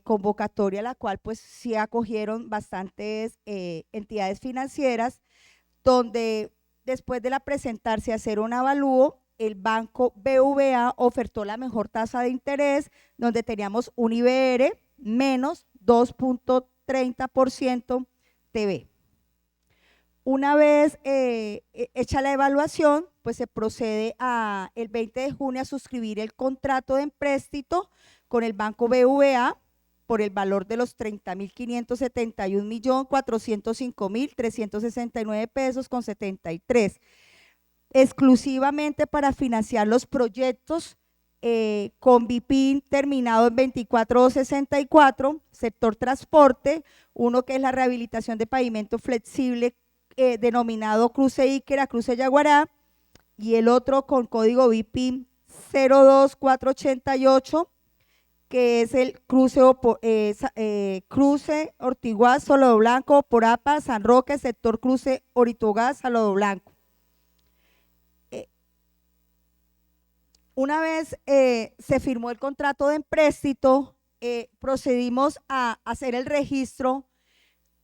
convocatoria a la cual pues sí acogieron bastantes entidades financieras, donde después de presentarse a hacer un avalúo, el banco BVA ofertó la mejor tasa de interés, donde teníamos un IBR menos 2.30% TV. Una vez hecha la evaluación, pues se procede el 20 de junio a suscribir el contrato de empréstito con el Banco BVA por el valor de los 30.571.405.369 pesos con 73, exclusivamente para financiar los proyectos con BIPIN terminado en 24264, sector transporte, uno que es la rehabilitación de pavimento flexible denominado Cruce Iquera a Cruce Yaguará, y el otro con código BIPIN 02488, que es el cruce Ortiguaz, Salodo Blanco, Oporapa, San Roque, sector cruce Oritogaz, Salodo Blanco. Una vez se firmó el contrato de empréstito, procedimos a hacer el registro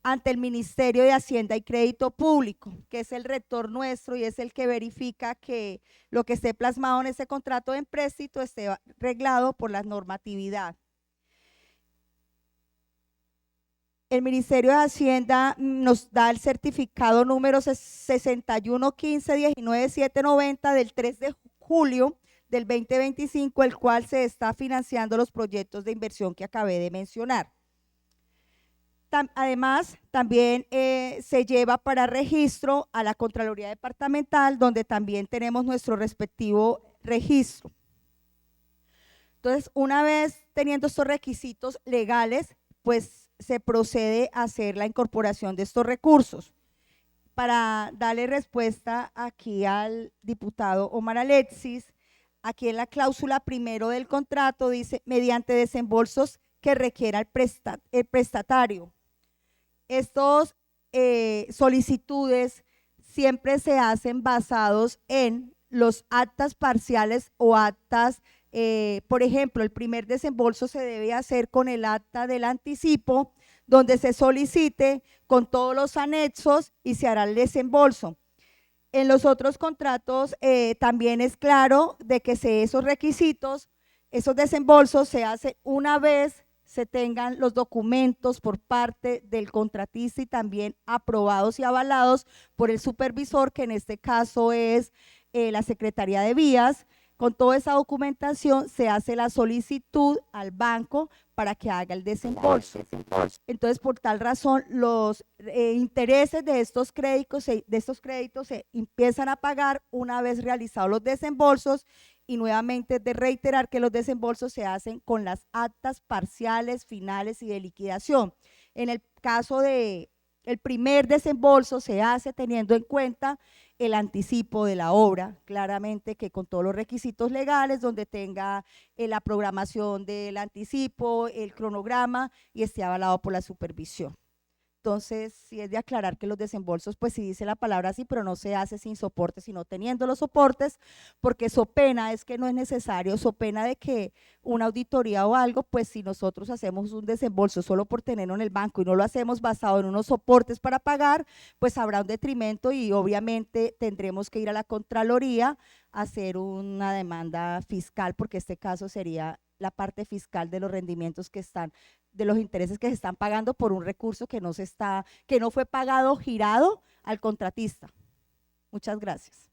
ante el Ministerio de Hacienda y Crédito Público, que es el rector nuestro y es el que verifica que lo que esté plasmado en ese contrato de empréstito esté reglado por la normatividad. El Ministerio de Hacienda nos da el certificado número 611519.790 del 3 de julio del 2025, el cual se está financiando los proyectos de inversión que acabé de mencionar. Además, también se lleva para registro a la Contraloría Departamental, donde también tenemos nuestro respectivo registro. Entonces, una vez teniendo estos requisitos legales, pues se procede a hacer la incorporación de estos recursos. Para darle respuesta aquí al diputado Omar Alexis, aquí en la cláusula primero del contrato dice, mediante desembolsos que requiera el prestatario. Estos solicitudes siempre se hacen basados en los actas parciales o actas, por ejemplo, el primer desembolso se debe hacer con el acta del anticipo, donde se solicite con todos los anexos y se hará el desembolso. En los otros contratos también es claro de que esos requisitos, esos desembolsos se hacen una vez se tengan los documentos por parte del contratista y también aprobados y avalados por el supervisor, que en este caso es la Secretaría de Vías. Con toda esa documentación se hace la solicitud al banco para que haga el desembolso. Entonces, por tal razón, los intereses de estos créditos se empiezan a pagar una vez realizados los desembolsos, y nuevamente de reiterar que los desembolsos se hacen con las actas parciales, finales y de liquidación. En el caso de el primer desembolso se hace teniendo en cuenta el anticipo de la obra, claramente que con todos los requisitos legales, donde tenga la programación del anticipo, el cronograma y esté avalado por la supervisión. Entonces, sí es de aclarar que los desembolsos, pues sí dice la palabra así, pero no se hace sin soporte, sino teniendo los soportes, porque so pena es que no es necesario, so pena de que una auditoría o algo, pues si nosotros hacemos un desembolso solo por tenerlo en el banco y no lo hacemos basado en unos soportes para pagar, pues habrá un detrimento y obviamente tendremos que ir a la Contraloría a hacer una demanda fiscal, porque este caso sería la parte fiscal de los rendimientos que están, de los intereses que se están pagando por un recurso que no fue pagado, girado al contratista. Muchas gracias.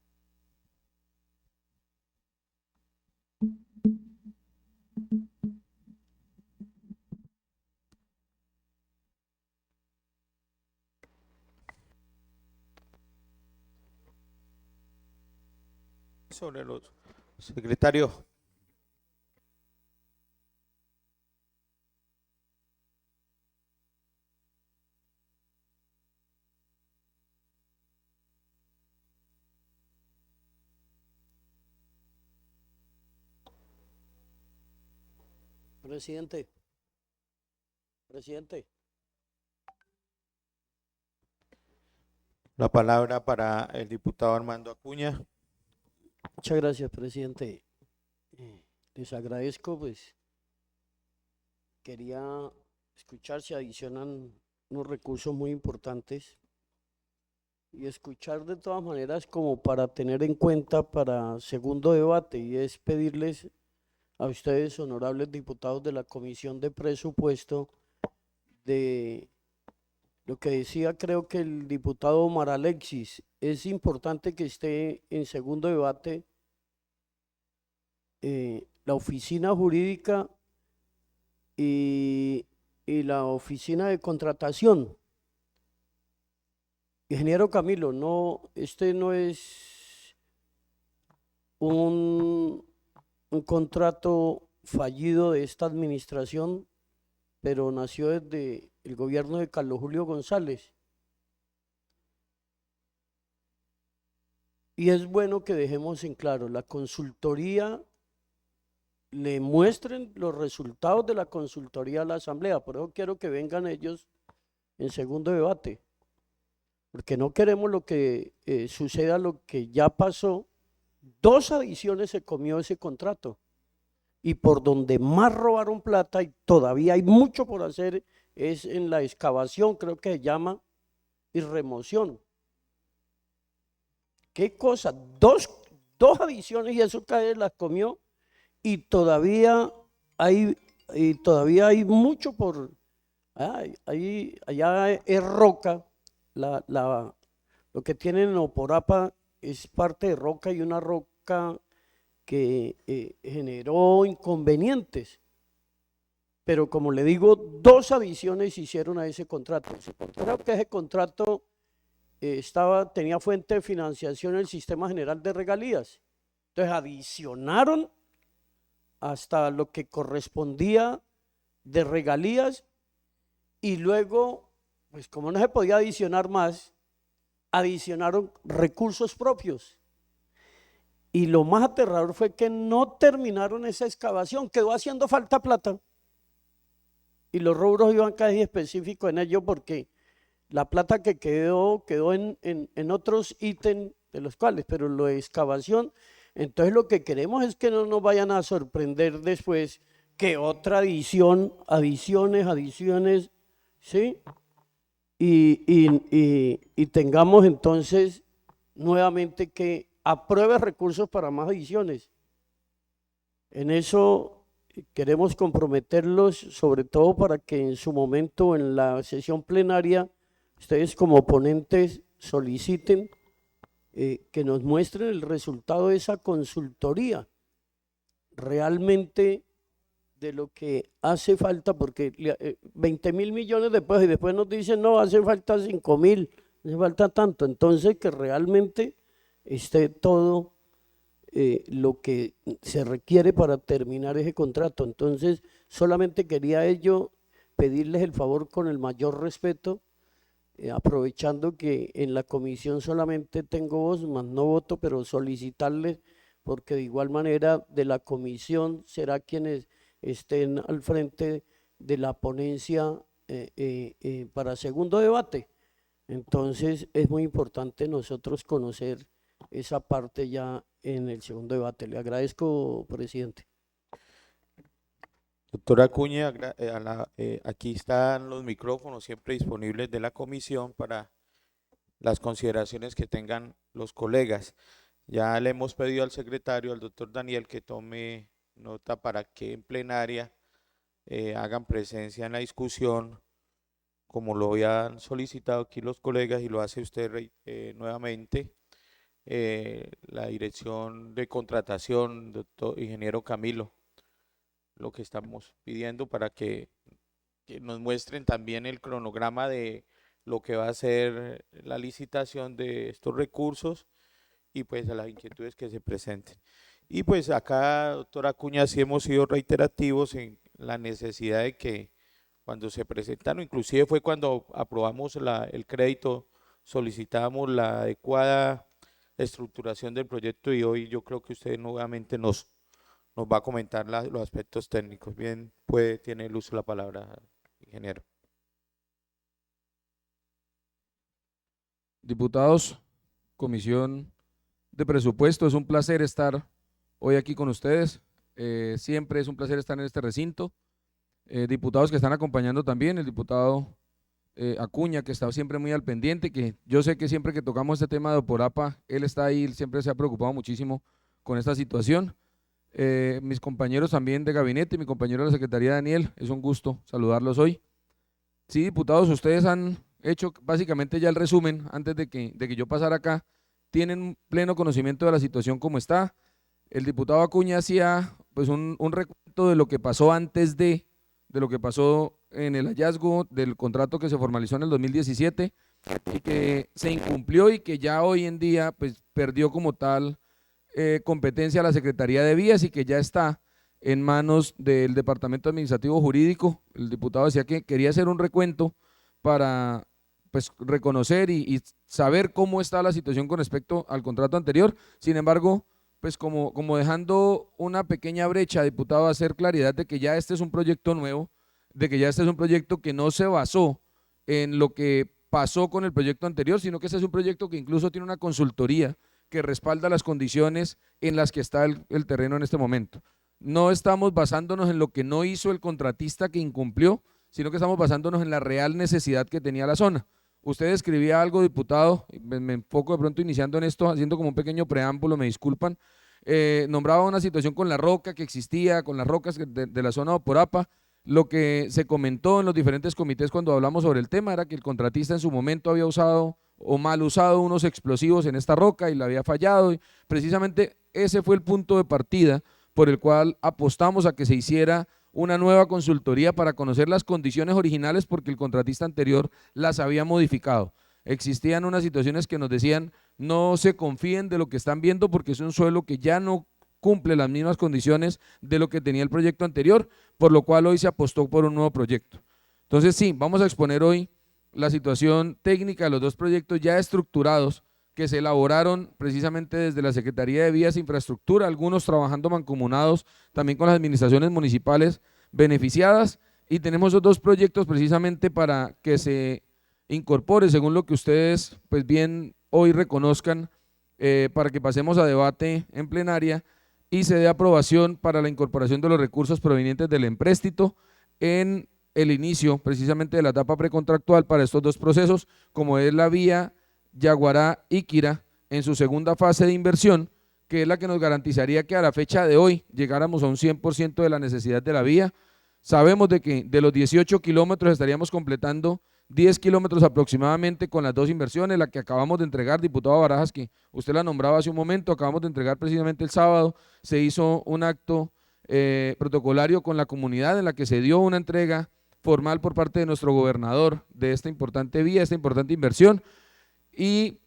Sobre los secretarios. Presidente. La palabra para el diputado Armando Acuña. Muchas gracias, presidente. Les agradezco, pues quería escuchar si adicionan unos recursos muy importantes y escuchar de todas maneras como para tener en cuenta para segundo debate, y es pedirles a ustedes, honorables diputados de la Comisión de Presupuesto, de lo que decía, creo que el diputado Omar Alexis, es importante que esté en segundo debate la oficina jurídica y la oficina de contratación. Ingeniero Camilo, no, este no es un contrato fallido de esta administración, pero nació desde el gobierno de Carlos Julio González. Y es bueno que dejemos en claro, la consultoría, le muestren los resultados de la consultoría a la Asamblea. Por eso quiero que vengan ellos en segundo debate, porque no queremos lo que suceda, lo que ya pasó. 2 adiciones se comió ese contrato, y por donde más robaron plata, y todavía hay mucho por hacer, es en la excavación, creo que se llama, y remoción. ¿Qué cosa? Dos adiciones, y eso cada vez las comió, y todavía hay mucho por… allá es roca, lo que tienen en Oporapa es parte de roca, y una roca que generó inconvenientes. Pero como le digo, 2 adiciones se hicieron a ese contrato. Creo que ese contrato tenía fuente de financiación en el Sistema General de Regalías. Entonces adicionaron hasta lo que correspondía de regalías, y luego, pues como no se podía adicionar más, adicionaron recursos propios. Y lo más aterrador fue que no terminaron esa excavación, quedó haciendo falta plata. Y los rubros iban casi específicos en ello, porque la plata que quedó en otros ítems de los cuales, pero lo de excavación. Entonces lo que queremos es que no nos vayan a sorprender después que otra adiciones, ¿sí? Y tengamos entonces nuevamente que apruebe recursos para más ediciones. En eso queremos comprometerlos, sobre todo para que en su momento en la sesión plenaria ustedes como ponentes soliciten que nos muestren el resultado de esa consultoría realmente de lo que hace falta, porque 20.000 millones de pesos y después nos dicen no, hace falta 5.000, hace falta tanto. Entonces que realmente esté todo lo que se requiere para terminar ese contrato. Entonces solamente quería pedirles el favor con el mayor respeto, aprovechando que en la comisión solamente tengo voz, más no voto, pero solicitarles, porque de igual manera de la comisión será quienes estén al frente de la ponencia para segundo debate. Entonces es muy importante nosotros conocer esa parte ya en el segundo debate. Le agradezco, presidente. Doctora Acuña, aquí están los micrófonos siempre disponibles de la comisión para las consideraciones que tengan los colegas. Ya le hemos pedido al secretario, al doctor Daniel, que tome nota para que en plenaria hagan presencia en la discusión, como lo habían solicitado aquí los colegas y lo hace usted nuevamente, la dirección de contratación, doctor ingeniero Camilo, lo que estamos pidiendo para que nos muestren también el cronograma de lo que va a ser la licitación de estos recursos y pues a las inquietudes que se presenten. Y pues acá, doctora Acuña, sí hemos sido reiterativos en la necesidad de que cuando se presentaron, inclusive fue cuando aprobamos el crédito, solicitábamos la adecuada estructuración del proyecto y hoy yo creo que usted nuevamente nos va a comentar los aspectos técnicos. Bien, tiene el uso de la palabra, ingeniero. Diputados, Comisión de Presupuesto, es un placer estar hoy aquí con ustedes. Siempre es un placer estar en este recinto. Diputados que están acompañando también, el diputado Acuña, que está siempre muy al pendiente, que yo sé que siempre que tocamos este tema de Oporapa, él está ahí, él siempre se ha preocupado muchísimo con esta situación. Mis compañeros también de gabinete, mi compañero de la Secretaría Daniel, es un gusto saludarlos hoy. Sí, diputados, ustedes han hecho básicamente ya el resumen antes de que yo pasara acá, tienen pleno conocimiento de la situación como está. El diputado Acuña hacía pues un recuento de lo que pasó antes de lo que pasó en el hallazgo del contrato que se formalizó en el 2017 y que se incumplió y que ya hoy en día pues perdió como tal competencia a la Secretaría de Vías y que ya está en manos del Departamento Administrativo Jurídico. El diputado decía que quería hacer un recuento para pues reconocer y saber cómo está la situación con respecto al contrato anterior. Sin embargo, pues como dejando una pequeña brecha, diputado, a hacer claridad de que ya este es un proyecto nuevo, de que ya este es un proyecto que no se basó en lo que pasó con el proyecto anterior, sino que este es un proyecto que incluso tiene una consultoría que respalda las condiciones en las que está el terreno en este momento. No estamos basándonos en lo que no hizo el contratista que incumplió, sino que estamos basándonos en la real necesidad que tenía la zona. Usted escribía algo, diputado, me enfoco de pronto iniciando en esto, haciendo como un pequeño preámbulo, me disculpan, nombraba una situación con la roca que existía, con las rocas de la zona de Oporapa. Lo que se comentó en los diferentes comités cuando hablamos sobre el tema era que el contratista en su momento había usado o mal usado unos explosivos en esta roca y la había fallado. Y precisamente ese fue el punto de partida por el cual apostamos a que se hiciera una nueva consultoría para conocer las condiciones originales porque el contratista anterior las había modificado. Existían unas situaciones que nos decían no se confíen de lo que están viendo porque es un suelo que ya no cumple las mismas condiciones de lo que tenía el proyecto anterior, por lo cual hoy se apostó por un nuevo proyecto. Entonces sí, vamos a exponer hoy la situación técnica de los dos proyectos ya estructurados que se elaboraron precisamente desde la Secretaría de Vías e Infraestructura, algunos trabajando mancomunados también con las administraciones municipales beneficiadas, y tenemos esos dos proyectos precisamente para que se incorpore, según lo que ustedes pues bien hoy reconozcan, para que pasemos a debate en plenaria y se dé aprobación para la incorporación de los recursos provenientes del empréstito en el inicio precisamente de la etapa precontractual para estos dos procesos, como es la vía Yaguará-Iquira, en su segunda fase de inversión, que es la que nos garantizaría que a la fecha de hoy llegáramos a un 100% de la necesidad de la vía. Sabemos de que de los 18 kilómetros estaríamos completando 10 kilómetros aproximadamente con las dos inversiones, la que acabamos de entregar, diputado Barajas, que usted la nombraba hace un momento, acabamos de entregar precisamente el sábado, se hizo un acto protocolario con la comunidad en la que se dio una entrega formal por parte de nuestro gobernador de esta importante vía, esta importante inversión, y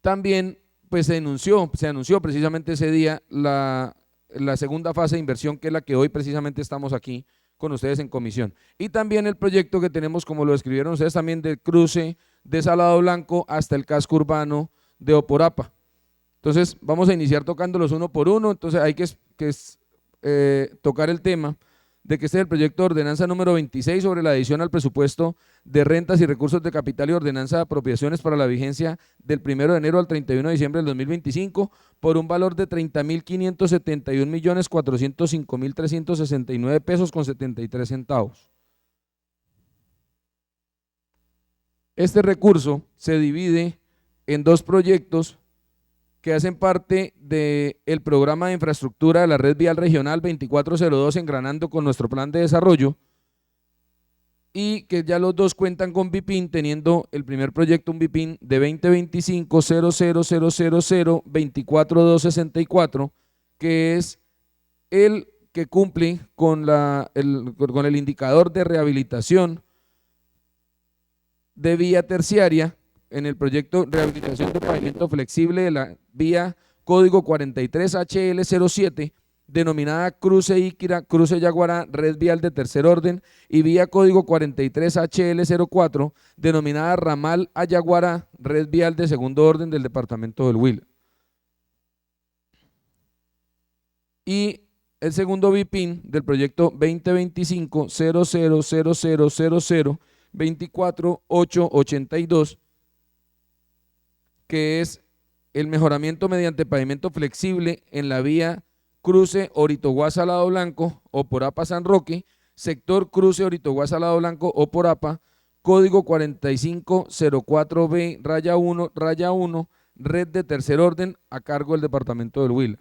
también pues se anunció precisamente ese día la segunda fase de inversión, que es la que hoy precisamente estamos aquí con ustedes en comisión. Y también el proyecto que tenemos, como lo describieron ustedes también, del cruce de Salado Blanco hasta el casco urbano de Oporapa. Entonces vamos a iniciar tocándolos uno por uno. Entonces hay que tocar el tema de que este es el proyecto de ordenanza número 26 sobre la adición al presupuesto de rentas y recursos de capital y ordenanza de apropiaciones para la vigencia del 1 de enero al 31 de diciembre del 2025 por un valor de 30.571.405.369 pesos con 73 centavos. Este recurso se divide en dos proyectos que hacen parte del programa de infraestructura de la red vial regional 2402, engranando con nuestro plan de desarrollo, y que ya los dos cuentan con BIPIN, teniendo el primer proyecto un BIPIN de 2025-000024264, que es el que cumple con el indicador de rehabilitación de vía terciaria en el proyecto Rehabilitación de Pavimento Flexible de la vía código 43HL07, denominada Cruce Iquira, Cruce Yaguará, red vial de tercer orden, y vía código 43HL04, denominada Ramal a Yaguará, red vial de segundo orden del departamento del Huila. Y el segundo BIPIN del proyecto 2025-00000024882, que es el mejoramiento mediante pavimento flexible en la vía cruce Oritoguá-Salado Blanco, Oporapa San Roque, sector cruce Oritoguá-Salado Blanco, Oporapa, código 4504B-1-1, red de tercer orden, a cargo del departamento del Huila.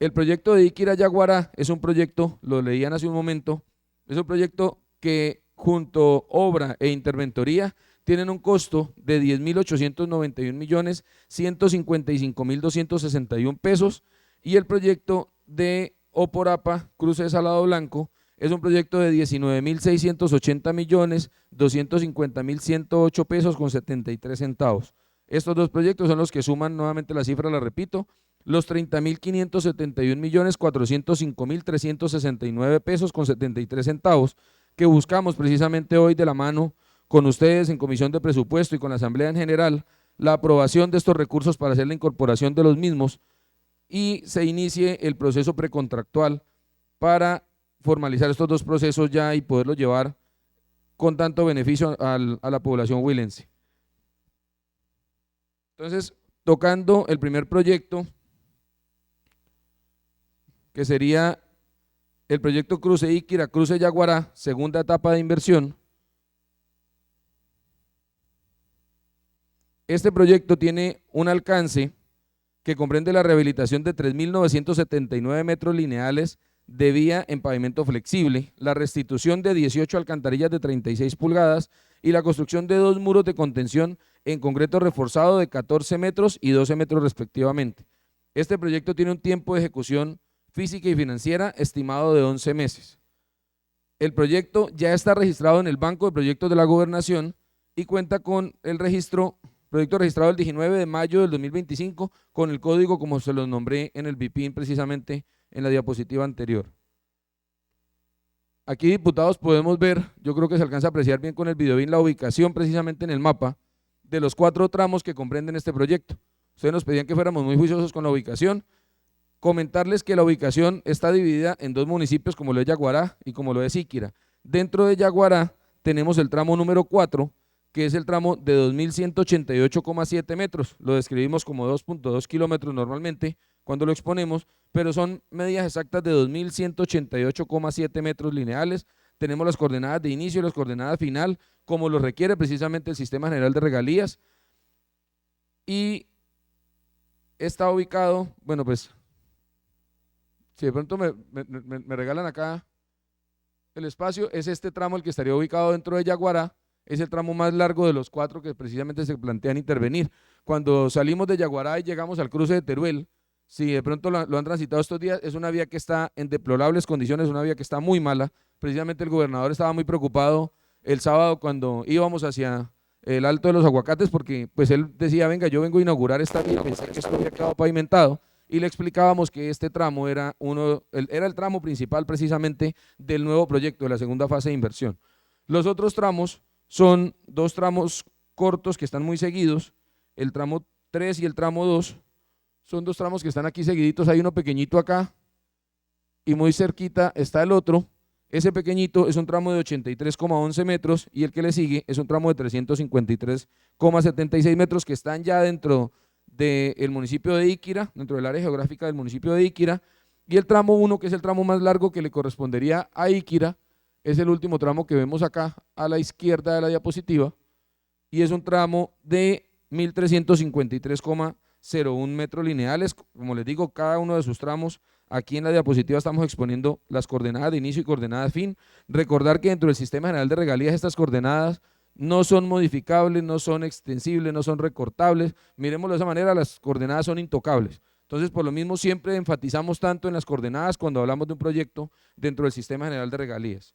El proyecto de Iquira Yaguará es un proyecto, lo leían hace un momento, es un proyecto que junto obra e interventoría tienen un costo de 10.891.155.261 pesos, y el proyecto de Oporapa, cruce de Salado Blanco, es un proyecto de 19.680.250.108 pesos con 73 centavos. Estos dos proyectos son los que suman, nuevamente la cifra la repito, los 30.571.405.369 pesos con 73 centavos, que buscamos precisamente hoy de la mano con ustedes en Comisión de Presupuesto y con la Asamblea en general, la aprobación de estos recursos para hacer la incorporación de los mismos y se inicie el proceso precontractual para formalizar estos dos procesos ya y poderlos llevar con tanto beneficio a la población huilense. Entonces, tocando el primer proyecto, que sería el proyecto Cruce Iquira, Cruce Yaguará, segunda etapa de inversión. Este proyecto tiene un alcance que comprende la rehabilitación de 3.979 metros lineales de vía en pavimento flexible, la restitución de 18 alcantarillas de 36 pulgadas y la construcción de 2 muros de contención en concreto reforzado de 14 metros y 12 metros respectivamente. Este proyecto tiene un tiempo de ejecución física y financiera estimado de 11 meses. El proyecto ya está registrado en el Banco de Proyectos de la Gobernación y cuenta con el proyecto registrado el 19 de mayo del 2025 con el código como se los nombré en el BIPIN precisamente en la diapositiva anterior. Aquí, diputados, podemos ver, yo creo que se alcanza a apreciar bien con el videobin, la ubicación precisamente en el mapa de los 4 tramos que comprenden este proyecto. Ustedes nos pedían que fuéramos muy juiciosos con la ubicación. Comentarles que la ubicación está dividida en 2 municipios, como lo es Yaguará y como lo es Iquira. Dentro de Yaguará tenemos el tramo número 4, que es el tramo de 2.188,7 metros. Lo describimos como 2.2 kilómetros normalmente cuando lo exponemos, pero son medidas exactas de 2.188,7 metros lineales. Tenemos las coordenadas de inicio y las coordenadas final, como lo requiere precisamente el Sistema General de Regalías. Y está ubicado, bueno, pues, si de pronto me regalan acá el espacio, es este tramo el que estaría ubicado dentro de Yaguará, es el tramo más largo de los 4 que precisamente se plantean intervenir. Cuando salimos de Yaguará y llegamos al cruce de Teruel, si de pronto lo han transitado estos días, es una vía que está en deplorables condiciones, una vía que está muy mala. Precisamente el gobernador estaba muy preocupado el sábado cuando íbamos hacia el Alto de los Aguacates, porque pues él decía, venga, yo vengo a inaugurar esta vía, pensé que esto había quedado pavimentado, y le explicábamos que este tramo era el tramo principal precisamente del nuevo proyecto, de la segunda fase de inversión. Los otros tramos son 2 tramos cortos que están muy seguidos, el tramo 3 y el tramo 2, son 2 tramos que están aquí seguiditos, hay uno pequeñito acá, y muy cerquita está el otro. Ese pequeñito es un tramo de 83,11 metros y el que le sigue es un tramo de 353,76 metros que están ya dentro del municipio de Iquira, dentro del área geográfica del municipio de Iquira, y el tramo 1, que es el tramo más largo que le correspondería a Iquira, es el último tramo que vemos acá a la izquierda de la diapositiva, y es un tramo de 1.353,01 metros lineales. Como les digo, cada uno de sus tramos, aquí en la diapositiva estamos exponiendo las coordenadas de inicio y coordenadas de fin. Recordar que dentro del Sistema General de Regalías estas coordenadas no son modificables, no son extensibles, no son recortables. Miremoslo de esa manera, las coordenadas son intocables. Entonces, por lo mismo, siempre enfatizamos tanto en las coordenadas cuando hablamos de un proyecto dentro del Sistema General de Regalías.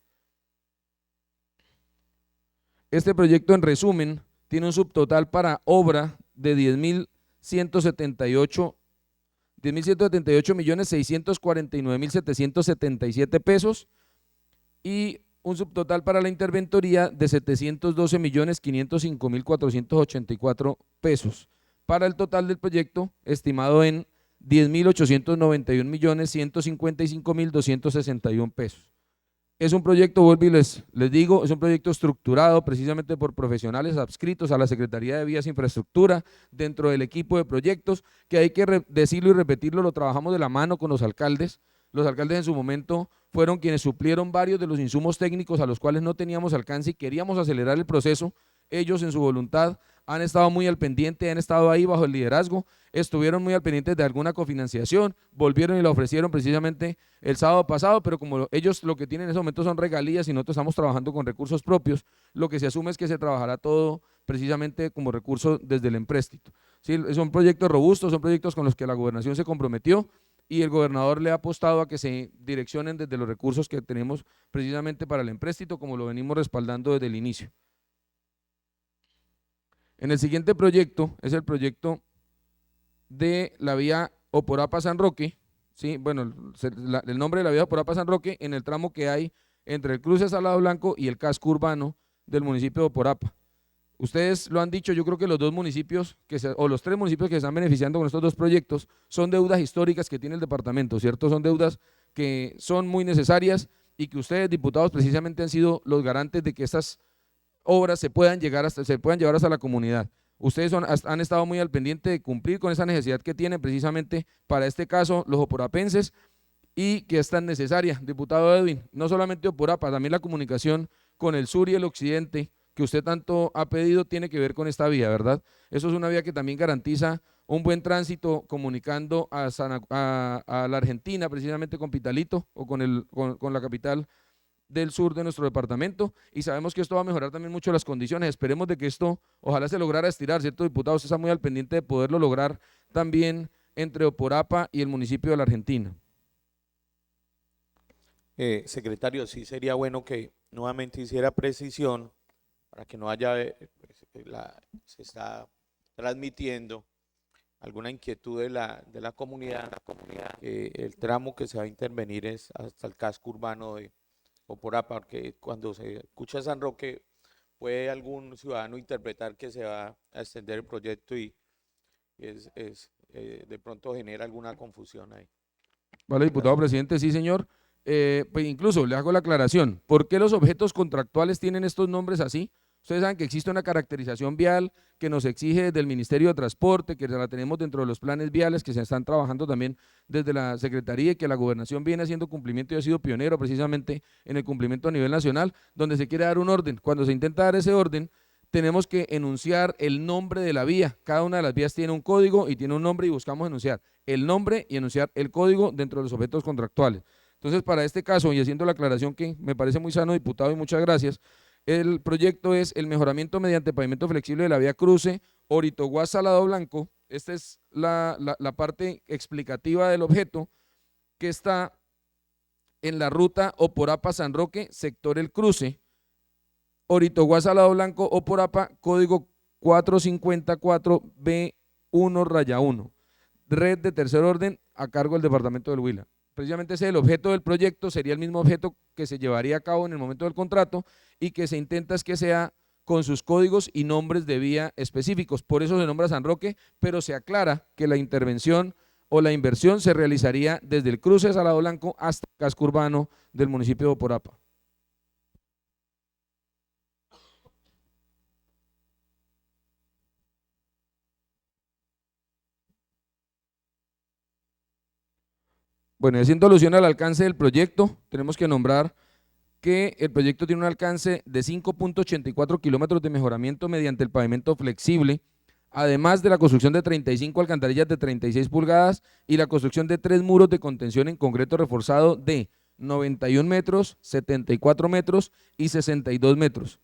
Este proyecto, en resumen, tiene un subtotal para obra de 10.178.649.777 pesos y un subtotal para la interventoría de 712.505.484 pesos, para el total del proyecto estimado en 10.891.155.261 pesos. Es un proyecto, vuelvo y les digo, es un proyecto estructurado precisamente por profesionales adscritos a la Secretaría de Vías e Infraestructura, dentro del equipo de proyectos, que hay que decirlo y repetirlo, lo trabajamos de la mano con los alcaldes. Los alcaldes en su momento fueron quienes suplieron varios de los insumos técnicos a los cuales no teníamos alcance y queríamos acelerar el proceso. Ellos, en su voluntad, han estado muy al pendiente, han estado ahí bajo el liderazgo, estuvieron muy al pendiente de alguna cofinanciación, volvieron y la ofrecieron precisamente el sábado pasado, pero como ellos lo que tienen en ese momento son regalías y nosotros estamos trabajando con recursos propios, lo que se asume es que se trabajará todo precisamente como recurso desde el empréstito. ¿Sí? Son proyectos robustos, son proyectos con los que la gobernación se comprometió y el gobernador le ha apostado a que se direccionen desde los recursos que tenemos precisamente para el empréstito, como lo venimos respaldando desde el inicio. En el siguiente proyecto es el proyecto de la vía Oporapa-San Roque, ¿sí? Bueno, el nombre de la vía Oporapa-San Roque en el tramo que hay entre el cruce Salado Blanco y el casco urbano del municipio de Oporapa. Ustedes lo han dicho, yo creo que los 2 municipios, o los 3 municipios que se están beneficiando con estos 2 proyectos son deudas históricas que tiene el departamento, ¿cierto? Son deudas que son muy necesarias y que ustedes, diputados, precisamente han sido los garantes de que estas obras se puedan llevar hasta la comunidad. Ustedes han estado muy al pendiente de cumplir con esa necesidad que tienen precisamente para este caso los oporapenses y que es tan necesaria, diputado Edwin, no solamente Oporapa, también la comunicación con el sur y el occidente que usted tanto ha pedido tiene que ver con esta vía, ¿verdad? Eso es una vía que también garantiza un buen tránsito comunicando a la Argentina, precisamente con Pitalito o con la capital del sur de nuestro departamento, y sabemos que esto va a mejorar también mucho las condiciones. Esperemos de que esto ojalá se lograra estirar, ¿cierto, diputado? Usted está muy al pendiente de poderlo lograr también entre Oporapa y el municipio de la Argentina. Secretario, sí sería bueno que nuevamente hiciera precisión para que no haya, se está transmitiendo alguna inquietud de la comunidad. El tramo que se va a intervenir es hasta el casco urbano de Oporapa, porque cuando se escucha San Roque puede algún ciudadano interpretar que se va a extender el proyecto y de pronto genera alguna confusión ahí. Vale, diputado presidente, sí señor. Pues incluso le hago la aclaración, ¿por qué los objetos contractuales tienen estos nombres así? Ustedes saben que existe una caracterización vial que nos exige desde el Ministerio de Transporte, que la tenemos dentro de los planes viales que se están trabajando también desde la Secretaría y que la Gobernación viene haciendo cumplimiento y ha sido pionero precisamente en el cumplimiento a nivel nacional, donde se quiere dar un orden. Cuando se intenta dar ese orden, tenemos que enunciar el nombre de la vía. Cada una de las vías tiene un código y tiene un nombre y buscamos enunciar el nombre y enunciar el código dentro de los objetos contractuales. Entonces, para este caso, y haciendo la aclaración que me parece muy sano, diputado, y muchas gracias, el proyecto es el mejoramiento mediante pavimento flexible de la vía cruce Oritoguá-Salado Blanco. Esta es la parte explicativa del objeto, que está en la ruta Oporapa-San Roque, sector El Cruce, Oritoguá-Salado Blanco, Oporapa, código 454B1-1, red de tercer orden a cargo del departamento del Huila. Precisamente ese es el objeto del proyecto, sería el mismo objeto que se llevaría a cabo en el momento del contrato y que se intenta es que sea con sus códigos y nombres de vía específicos. Por eso se nombra San Roque, pero se aclara que la intervención o la inversión se realizaría desde el cruce de Salado Blanco hasta el casco urbano del municipio de Oporapa. Bueno, y haciendo alusión al alcance del proyecto, tenemos que nombrar que el proyecto tiene un alcance de 5.84 kilómetros de mejoramiento mediante el pavimento flexible, además de la construcción de 35 alcantarillas de 36 pulgadas y la construcción de 3 muros de contención en concreto reforzado de 91 metros, 74 metros y 62 metros.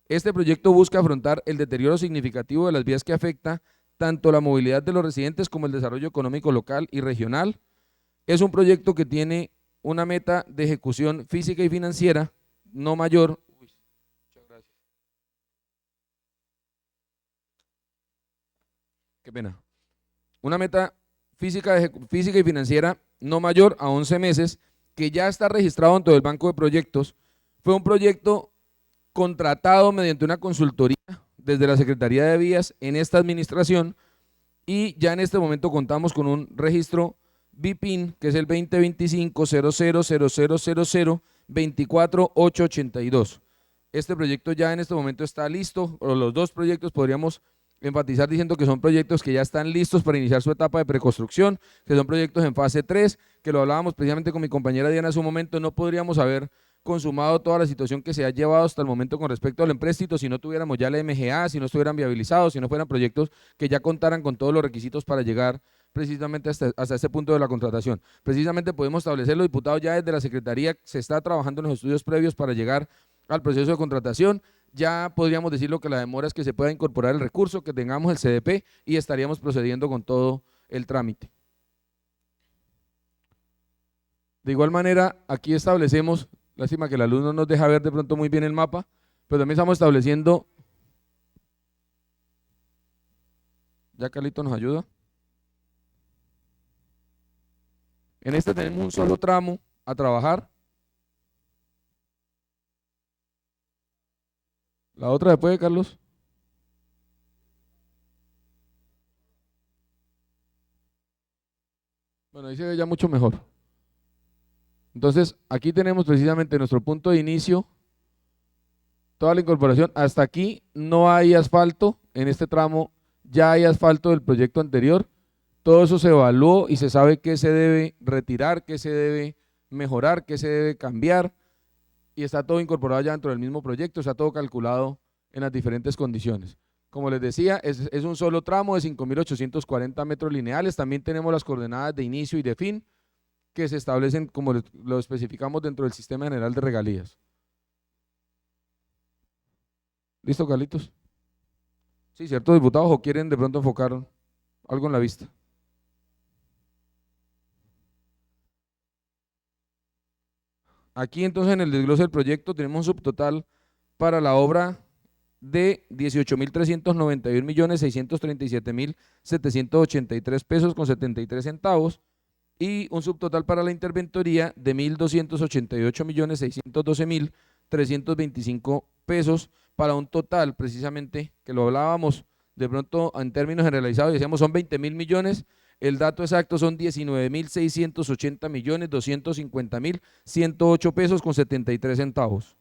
Este proyecto busca afrontar el deterioro significativo de las vías que afecta tanto la movilidad de los residentes como el desarrollo económico local y regional. Es un proyecto que tiene una meta de ejecución física y financiera no mayor. Muchas gracias. Qué pena. Una meta física y financiera no mayor a 11 meses, que ya está registrado en todo el banco de proyectos. Fue un proyecto contratado mediante una consultoría desde la Secretaría de Vías en esta administración y ya en este momento contamos con un registro BIPIN, que es el 2025-000000-24882. Este proyecto ya en este momento está listo, o los dos proyectos podríamos enfatizar diciendo que son proyectos que ya están listos para iniciar su etapa de preconstrucción, que son proyectos en fase 3, que lo hablábamos precisamente con mi compañera Diana en su momento. No podríamos haber consumado toda la situación que se ha llevado hasta el momento con respecto al empréstito si no tuviéramos ya la MGA, si no estuvieran viabilizados, si no fueran proyectos que ya contaran con todos los requisitos para llegar precisamente hasta este punto de la contratación. Precisamente podemos establecerlo, diputado, ya desde la Secretaría se está trabajando en los estudios previos para llegar al proceso de contratación. Ya podríamos decirlo que la demora es que se pueda incorporar el recurso, que tengamos el CDP y estaríamos procediendo con todo el trámite. De igual manera, aquí establecemos, lástima que la luz no nos deja ver de pronto muy bien el mapa, pero también estamos estableciendo, ya Carlito nos ayuda. En este tenemos un solo tramo a trabajar. La otra después de Carlos. Bueno, ahí se ve ya mucho mejor. Entonces, aquí tenemos precisamente nuestro punto de inicio, toda la incorporación. Hasta aquí no hay asfalto, en este tramo ya hay asfalto del proyecto anterior. Todo eso se evaluó y se sabe qué se debe retirar, qué se debe mejorar, qué se debe cambiar, y está todo incorporado ya dentro del mismo proyecto, está todo calculado en las diferentes condiciones. Como les decía, es un solo tramo de 5.840 metros lineales. También tenemos las coordenadas de inicio y de fin que se establecen como lo especificamos dentro del Sistema General de Regalías. ¿Listo, Carlitos? Sí, cierto, diputados, ¿o quieren de pronto enfocar algo en la vista? Aquí entonces en el desglose del proyecto tenemos un subtotal para la obra de 18.391.637.783 pesos con 73 centavos y un subtotal para la interventoría de 1.288.612.325 pesos para un total precisamente que lo hablábamos de pronto en términos generalizados, decíamos son 20.000 millones. El dato exacto son 19.680.250.108 pesos con 73 centavos.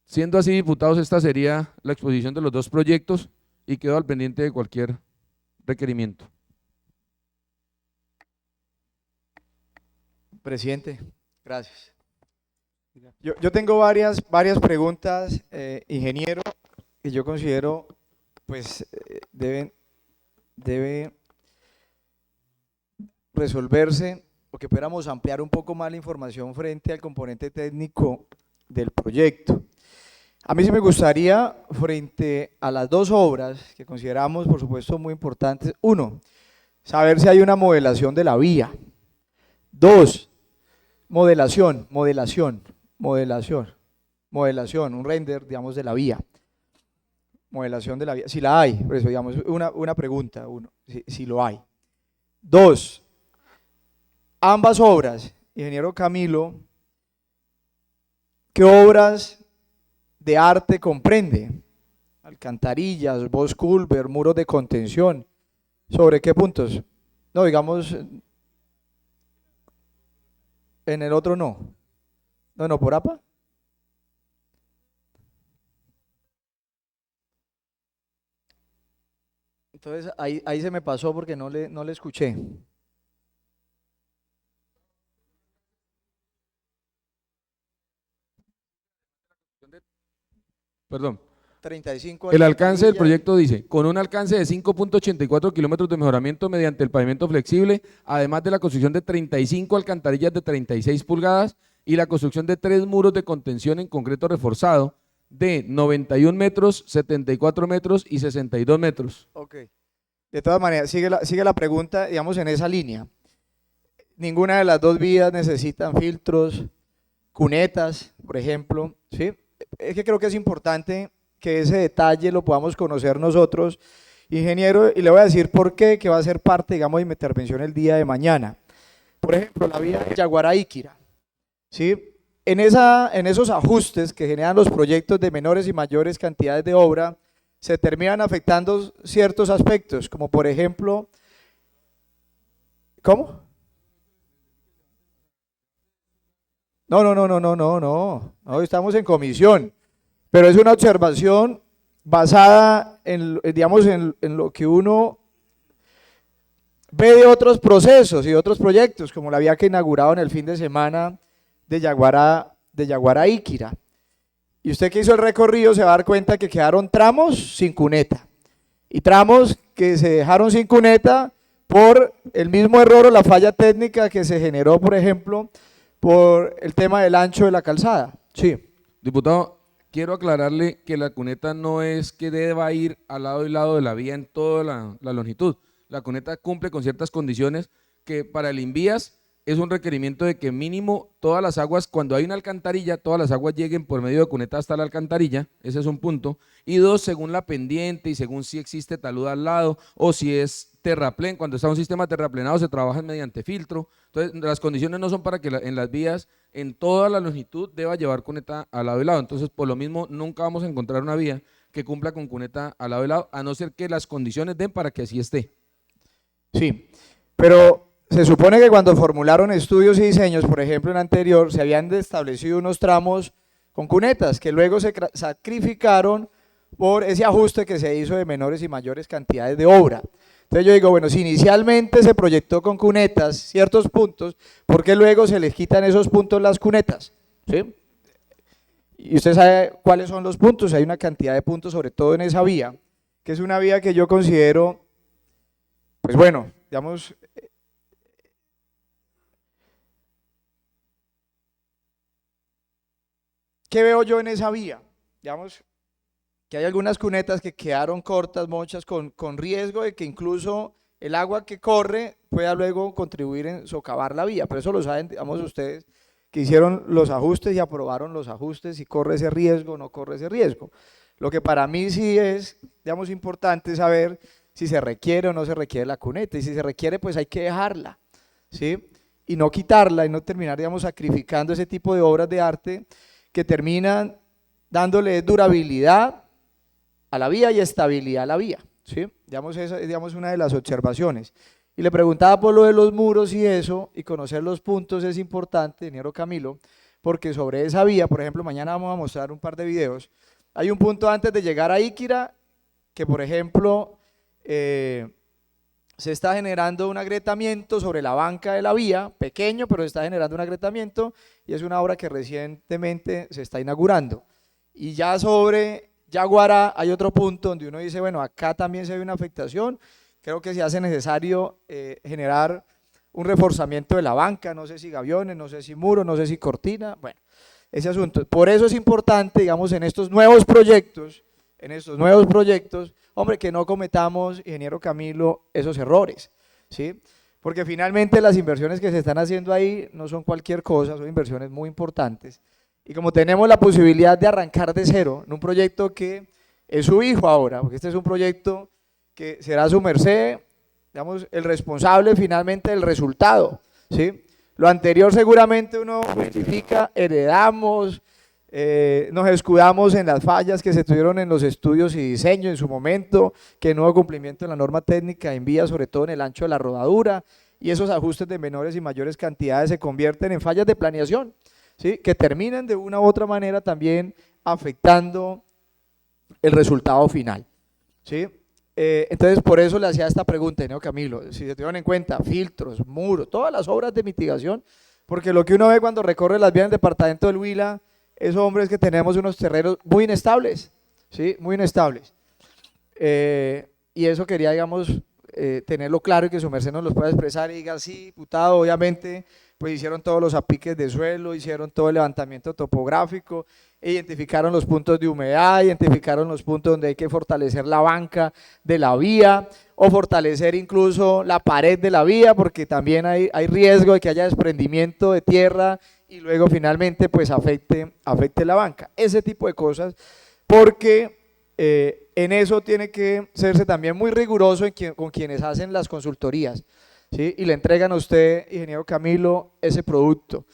Siendo así, diputados, esta sería la exposición de los dos proyectos y quedo al pendiente de cualquier requerimiento. Presidente, gracias. Yo tengo varias preguntas, ingeniero, que yo considero pues debe resolverse, o que pudiéramos ampliar un poco más la información frente al componente técnico del proyecto. A mí sí me gustaría, frente a las dos obras que consideramos, por supuesto, muy importantes, uno, saber si hay una modelación de la vía. Dos, modelación, un render, digamos, de la vía. Modelación de la vía, si la hay, por eso, digamos, una pregunta, si lo hay. Dos, ambas obras, ingeniero Camilo, ¿qué obras de arte comprende? Alcantarillas, Bosch Culver, muros de contención. ¿Sobre qué puntos? No, digamos, en el otro no. No, por APA. Entonces ahí se me pasó porque no le escuché. Perdón. 35 El alcance del alcantarillas. proyecto dice, con un alcance de 5.84 kilómetros de mejoramiento mediante el pavimento flexible, además de la construcción de 35 alcantarillas de 36 pulgadas y la construcción de 3 muros de contención en concreto reforzado de 91 metros, 74 metros y 62 metros. Ok. De todas maneras, sigue la pregunta, digamos, en esa línea. Ninguna de las dos vías necesitan filtros, cunetas, por ejemplo, ¿sí? Es que creo que es importante que ese detalle lo podamos conocer nosotros, ingeniero, y le voy a decir por qué, que va a ser parte, digamos, de mi intervención el día de mañana. Por ejemplo, la vía Yaguará-Iquira, ¿sí? En esos ajustes que generan los proyectos de menores y mayores cantidades de obra, se terminan afectando ciertos aspectos, como por ejemplo, ¿cómo? No, estamos en comisión, pero es una observación basada digamos, en lo que uno ve de otros procesos y de otros proyectos, como la vía que inaugurado en el fin de semana de Yaguará-Iquira. Y usted que hizo el recorrido se va a dar cuenta que quedaron tramos sin cuneta y tramos que se dejaron sin cuneta por el mismo error o la falla técnica que se generó, por ejemplo, por el tema del ancho de la calzada. Sí. Diputado, quiero aclararle que la cuneta no es que deba ir al lado y lado de la vía en toda la longitud. La cuneta cumple con ciertas condiciones que para el Invías es un requerimiento de que mínimo todas las aguas, cuando hay una alcantarilla, todas las aguas lleguen por medio de cuneta hasta la alcantarilla, ese es un punto. Y dos, según la pendiente y según si existe talud al lado o si es terraplén, cuando está un sistema terraplenado se trabaja mediante filtro. Entonces las condiciones no son para que en las vías en toda la longitud deba llevar cuneta al lado y lado. Entonces por lo mismo nunca vamos a encontrar una vía que cumpla con cuneta al lado y lado, a no ser que las condiciones den para que así esté. Sí, pero se supone que cuando formularon estudios y diseños, por ejemplo en anterior, se habían establecido unos tramos con cunetas que luego se sacrificaron por ese ajuste que se hizo de menores y mayores cantidades de obra. Entonces yo digo, bueno, si inicialmente se proyectó con cunetas ciertos puntos, ¿por qué luego se les quitan esos puntos las cunetas? ¿Sí? Y usted sabe cuáles son los puntos, hay una cantidad de puntos, sobre todo en esa vía, que es una vía que yo considero, pues bueno, digamos, ¿qué veo yo en esa vía? Digamos que hay algunas cunetas que quedaron cortas, muchas, con riesgo de que incluso el agua que corre pueda luego contribuir en socavar la vía, pero eso lo saben, digamos, ustedes que hicieron los ajustes y aprobaron los ajustes, si corre ese riesgo o no corre ese riesgo. Lo que para mí sí es, digamos, importante saber si se requiere o no se requiere la cuneta, y si se requiere, pues hay que dejarla, ¿sí? Y no quitarla y no terminar, digamos, sacrificando ese tipo de obras de arte que terminan dándole durabilidad a la vía y estabilidad a la vía, ¿sí? Digamos, esa es, digamos, una de las observaciones. Y le preguntaba por lo de los muros y eso, y conocer los puntos es importante, ingeniero Camilo, porque sobre esa vía, por ejemplo, mañana vamos a mostrar un par de videos, hay un punto antes de llegar a Iquira, que por ejemplo, se está generando un agrietamiento sobre la banca de la vía, pequeño, pero se está generando un agrietamiento y es una obra que recientemente se está inaugurando. Y ya sobre Yaguará hay otro punto donde uno dice, bueno, acá también se ve una afectación, creo que se hace necesario generar un reforzamiento de la banca, no sé si gaviones, no sé si muro, no sé si cortina, bueno, ese asunto. Por eso es importante, digamos, en estos nuevos proyectos, hombre, que no cometamos, ingeniero Camilo, esos errores, ¿sí? Porque finalmente las inversiones que se están haciendo ahí no son cualquier cosa, son inversiones muy importantes. Y como tenemos la posibilidad de arrancar de cero en un proyecto que es su hijo ahora, porque este es un proyecto que será su merced, digamos, el responsable finalmente del resultado, ¿sí? Lo anterior seguramente uno verifica, heredamos, nos escudamos en las fallas que se tuvieron en los estudios y diseño en su momento, que no hubo cumplimiento de la norma técnica en vía, sobre todo en el ancho de la rodadura, y esos ajustes de menores y mayores cantidades se convierten en fallas de planeación, ¿sí? Que terminan de una u otra manera también afectando el resultado final, ¿sí? Entonces, por eso le hacía esta pregunta, ¿no, Camilo? Si se tuvieron en cuenta filtros, muros, todas las obras de mitigación, porque lo que uno ve cuando recorre las vías del departamento del Huila, es, hombre, es que tenemos unos terrenos muy inestables, ¿sí? Muy inestables. Y eso quería, digamos, tenerlo claro y que su merced nos lo pueda expresar y diga, sí, diputado, obviamente, pues hicieron todos los apiques de suelo, hicieron todo el levantamiento topográfico, identificaron los puntos de humedad, identificaron los puntos donde hay que fortalecer la banca de la vía o fortalecer incluso la pared de la vía, porque también hay riesgo de que haya desprendimiento de tierra y luego finalmente pues afecte la banca. Ese tipo de cosas, porque en eso tiene que serse también muy riguroso con quienes hacen las consultorías, ¿sí? Y le entregan a usted, ingeniero Camilo, ese producto.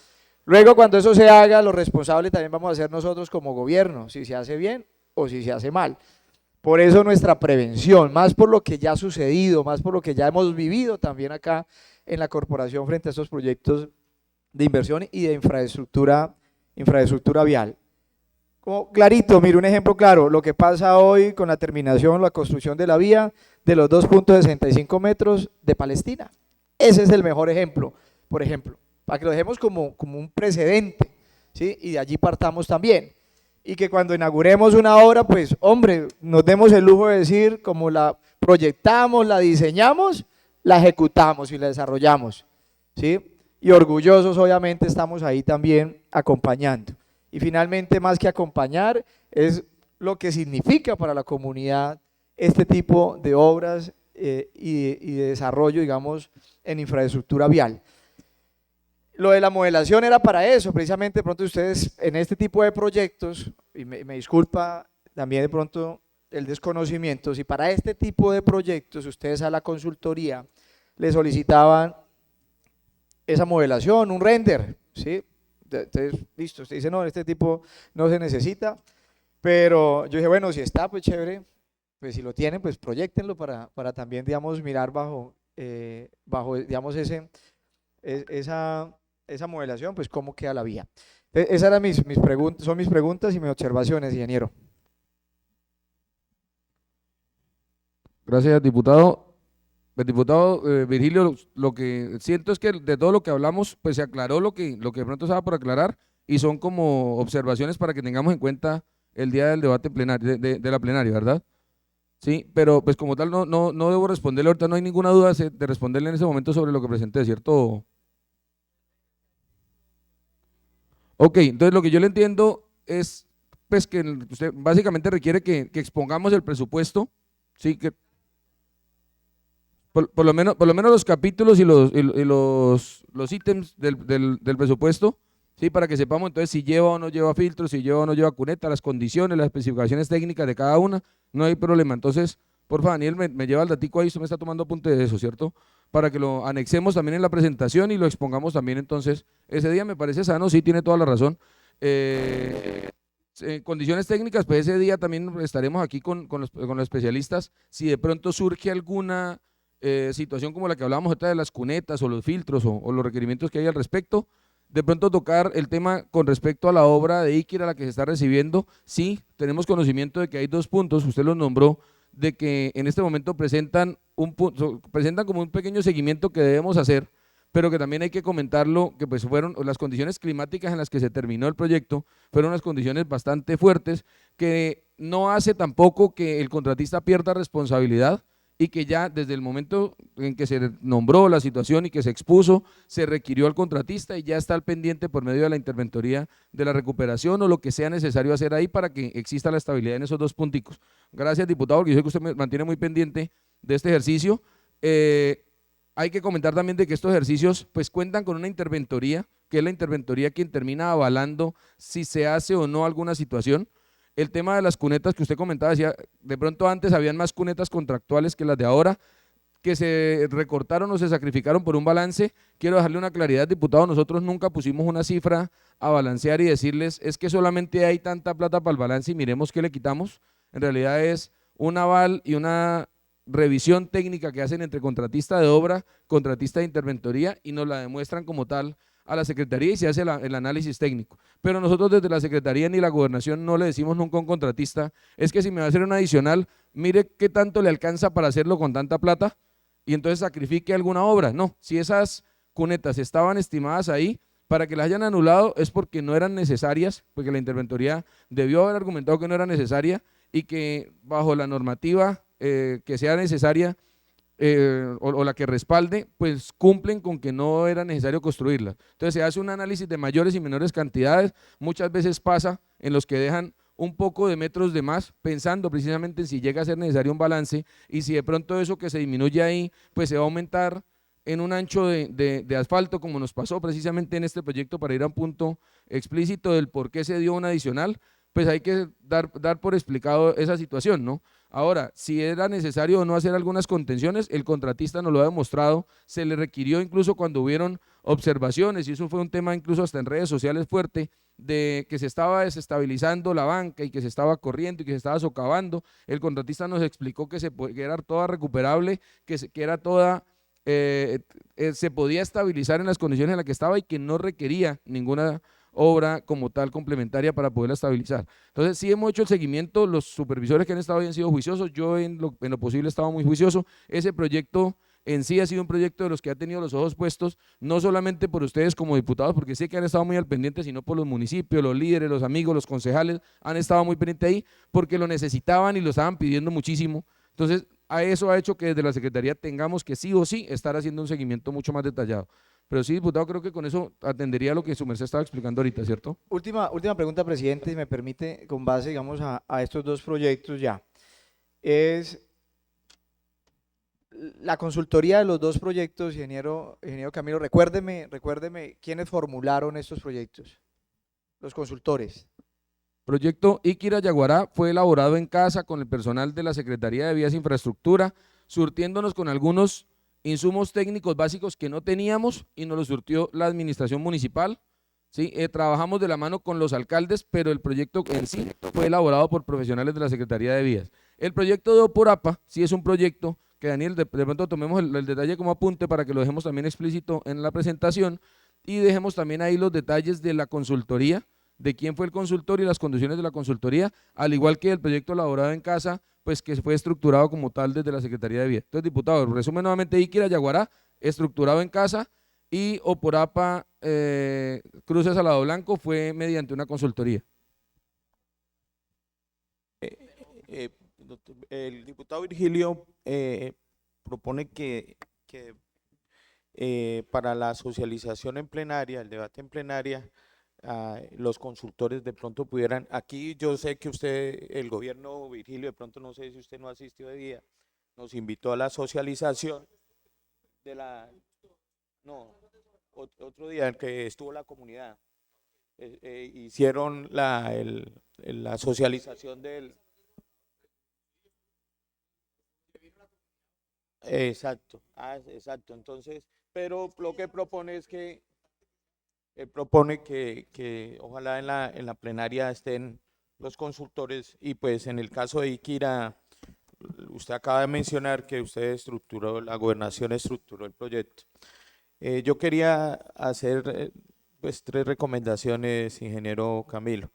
Luego, cuando eso se haga, lo responsable también vamos a ser nosotros como gobierno, si se hace bien o si se hace mal. Por eso nuestra prevención, más por lo que ya ha sucedido, más por lo que ya hemos vivido también acá en la corporación frente a estos proyectos de inversión y de infraestructura vial. Como clarito, mire un ejemplo claro, lo que pasa hoy con la terminación, la construcción de la vía de los 2.65 metros de Palestina. Ese es el mejor ejemplo, por ejemplo, para que lo dejemos como un precedente, ¿sí? Y de allí partamos también. Y que cuando inauguremos una obra, pues, hombre, nos demos el lujo de decir, como la proyectamos, la diseñamos, la ejecutamos y la desarrollamos, ¿sí? Y orgullosos, obviamente, estamos ahí también acompañando. Y finalmente, más que acompañar, es lo que significa para la comunidad este tipo de obras y de desarrollo, digamos, en infraestructura vial. Lo de la modelación era para eso, precisamente de pronto ustedes en este tipo de proyectos, y me disculpa también de pronto el desconocimiento, si para este tipo de proyectos ustedes a la consultoría le solicitaban esa modelación, un render, ¿sí? Entonces, listo, usted dice, no, este tipo no se necesita, pero yo dije, bueno, si está, pues chévere, pues si lo tienen, pues proyectenlo para también, digamos, mirar bajo digamos, esa modelación, pues cómo queda la vía. Entonces, esas eran mis preguntas, son mis preguntas y mis observaciones, ingeniero. Gracias, diputado. Pues, diputado Virgilio, lo que siento es que de todo lo que hablamos, pues se aclaró lo que de pronto estaba por aclarar y son como observaciones para que tengamos en cuenta el día del debate plenario, de la plenaria, ¿verdad? Sí, pero pues como tal no debo responderle ahorita, no hay ninguna duda de responderle en ese momento sobre lo que presenté, ¿cierto? Ok, entonces lo que yo le entiendo es pues que usted básicamente requiere que expongamos el presupuesto, sí, que por lo menos los capítulos y los ítems del presupuesto, sí, para que sepamos entonces si lleva o no lleva filtros, si lleva o no lleva cuneta, las condiciones, las especificaciones técnicas de cada una, no hay problema. Entonces, porfa, Daniel, me lleva el datico ahí, usted me está tomando apunte de eso, ¿cierto? Para que lo anexemos también en la presentación y lo expongamos también entonces. Ese día me parece sano, sí, tiene toda la razón. En condiciones técnicas, pues ese día también estaremos aquí con los especialistas. Si de pronto surge alguna situación como la que hablábamos ahorita de las cunetas o los filtros o los requerimientos que hay al respecto, de pronto tocar el tema con respecto a la obra de Iquira, la que se está recibiendo. Sí, tenemos conocimiento de que hay 2 puntos, usted los nombró, de que en este momento presentan presentan como un pequeño seguimiento que debemos hacer, pero que también hay que comentarlo, que pues fueron las condiciones climáticas en las que se terminó el proyecto, fueron unas condiciones bastante fuertes, que no hace tampoco que el contratista pierda responsabilidad, y que ya desde el momento en que se nombró la situación y que se expuso, se requirió al contratista y ya está al pendiente por medio de la interventoría de la recuperación o lo que sea necesario hacer ahí para que exista la estabilidad en esos dos punticos. Gracias, diputado, porque yo sé que usted me mantiene muy pendiente de este ejercicio. Hay que comentar también de que estos ejercicios pues cuentan con una interventoría, que es la interventoría quien termina avalando si se hace o no alguna situación. El tema de las cunetas que usted comentaba, decía, de pronto antes habían más cunetas contractuales que las de ahora, que se recortaron o se sacrificaron por un balance. Quiero dejarle una claridad, diputado, nosotros nunca pusimos una cifra a balancear y decirles, es que solamente hay tanta plata para el balance y miremos qué le quitamos. En realidad es un aval y una revisión técnica que hacen entre contratista de obra, contratista de interventoría, y nos la demuestran como tal a la Secretaría y se hace el análisis técnico. Pero nosotros desde la Secretaría ni la Gobernación no le decimos nunca a un contratista, es que si me va a hacer un adicional, mire qué tanto le alcanza para hacerlo con tanta plata y entonces sacrifique alguna obra. No, si esas cunetas estaban estimadas ahí, para que las hayan anulado es porque no eran necesarias, porque la interventoría debió haber argumentado que no era necesaria y que bajo la normativa que sea necesaria, o la que respalde, pues cumplen con que no era necesario construirla. Entonces se hace un análisis de mayores y menores cantidades, muchas veces pasa en los que dejan un poco de metros de más, pensando precisamente en si llega a ser necesario un balance y si de pronto eso que se disminuye ahí, pues se va a aumentar en un ancho de asfalto, como nos pasó precisamente en este proyecto, para ir a un punto explícito del por qué se dio un adicional, pues hay que dar por explicado esa situación, ¿no? Ahora, si era necesario o no hacer algunas contenciones, el contratista nos lo ha demostrado, se le requirió incluso cuando hubieron observaciones, y eso fue un tema incluso hasta en redes sociales fuerte, de que se estaba desestabilizando la banca y que se estaba corriendo y que se estaba socavando. El contratista nos explicó que era toda recuperable, que era toda, se podía estabilizar en las condiciones en las que estaba y que no requería ninguna obra como tal complementaria para poderla estabilizar. Entonces sí hemos hecho el seguimiento, los supervisores que han estado ahí han sido juiciosos, yo en lo posible he estado muy juicioso. Ese proyecto en sí ha sido un proyecto de los que ha tenido los ojos puestos, no solamente por ustedes como diputados, porque sé que han estado muy al pendiente, sino por los municipios, los líderes, los amigos, los concejales, han estado muy pendientes ahí, porque lo necesitaban y lo estaban pidiendo muchísimo. Entonces, a eso ha hecho que desde la Secretaría tengamos que sí o sí estar haciendo un seguimiento mucho más detallado. Pero sí, diputado, creo que con eso atendería lo que su merced estaba explicando ahorita, ¿cierto? Última pregunta, presidente, si me permite, con base, digamos, a estos dos proyectos ya. Es la consultoría de los dos proyectos, ingeniero Camilo, recuérdeme quiénes formularon estos proyectos, los consultores. Proyecto Iquira Yaguará fue elaborado en casa con el personal de la Secretaría de Vías e Infraestructura, surtiéndonos con algunos insumos técnicos básicos que no teníamos y nos los surtió la administración municipal. ¿Sí? Trabajamos de la mano con los alcaldes, pero el proyecto en sí fue elaborado por profesionales de la Secretaría de Vías. El proyecto de Oporapa sí es un proyecto que, Daniel, de pronto tomemos el detalle como apunte para que lo dejemos también explícito en la presentación y dejemos también ahí los detalles de la consultoría, de quién fue el consultor y las condiciones de la consultoría, al igual que el proyecto elaborado en casa, pues que fue estructurado como tal desde la Secretaría de Vías. Entonces, diputado, resumen nuevamente: Iquira Yaguará, estructurado en casa, y Oporapa, Cruces Salado Blanco, fue mediante una consultoría. El diputado Virgilio propone que para la socialización en plenaria, el debate en plenaria, los consultores de pronto pudieran, aquí yo sé que usted, el gobierno Virgilio, de pronto no sé si usted no asistió de día, nos invitó a la socialización de la, no, otro día en que estuvo la comunidad, hicieron la socialización del... Exacto, exacto, entonces, pero lo que propone es que él propone que ojalá en la plenaria estén los consultores y pues en el caso de Iquira, usted acaba de mencionar que usted estructuró, la gobernación estructuró el proyecto. Yo quería hacer pues 3 recomendaciones, ingeniero Camilo,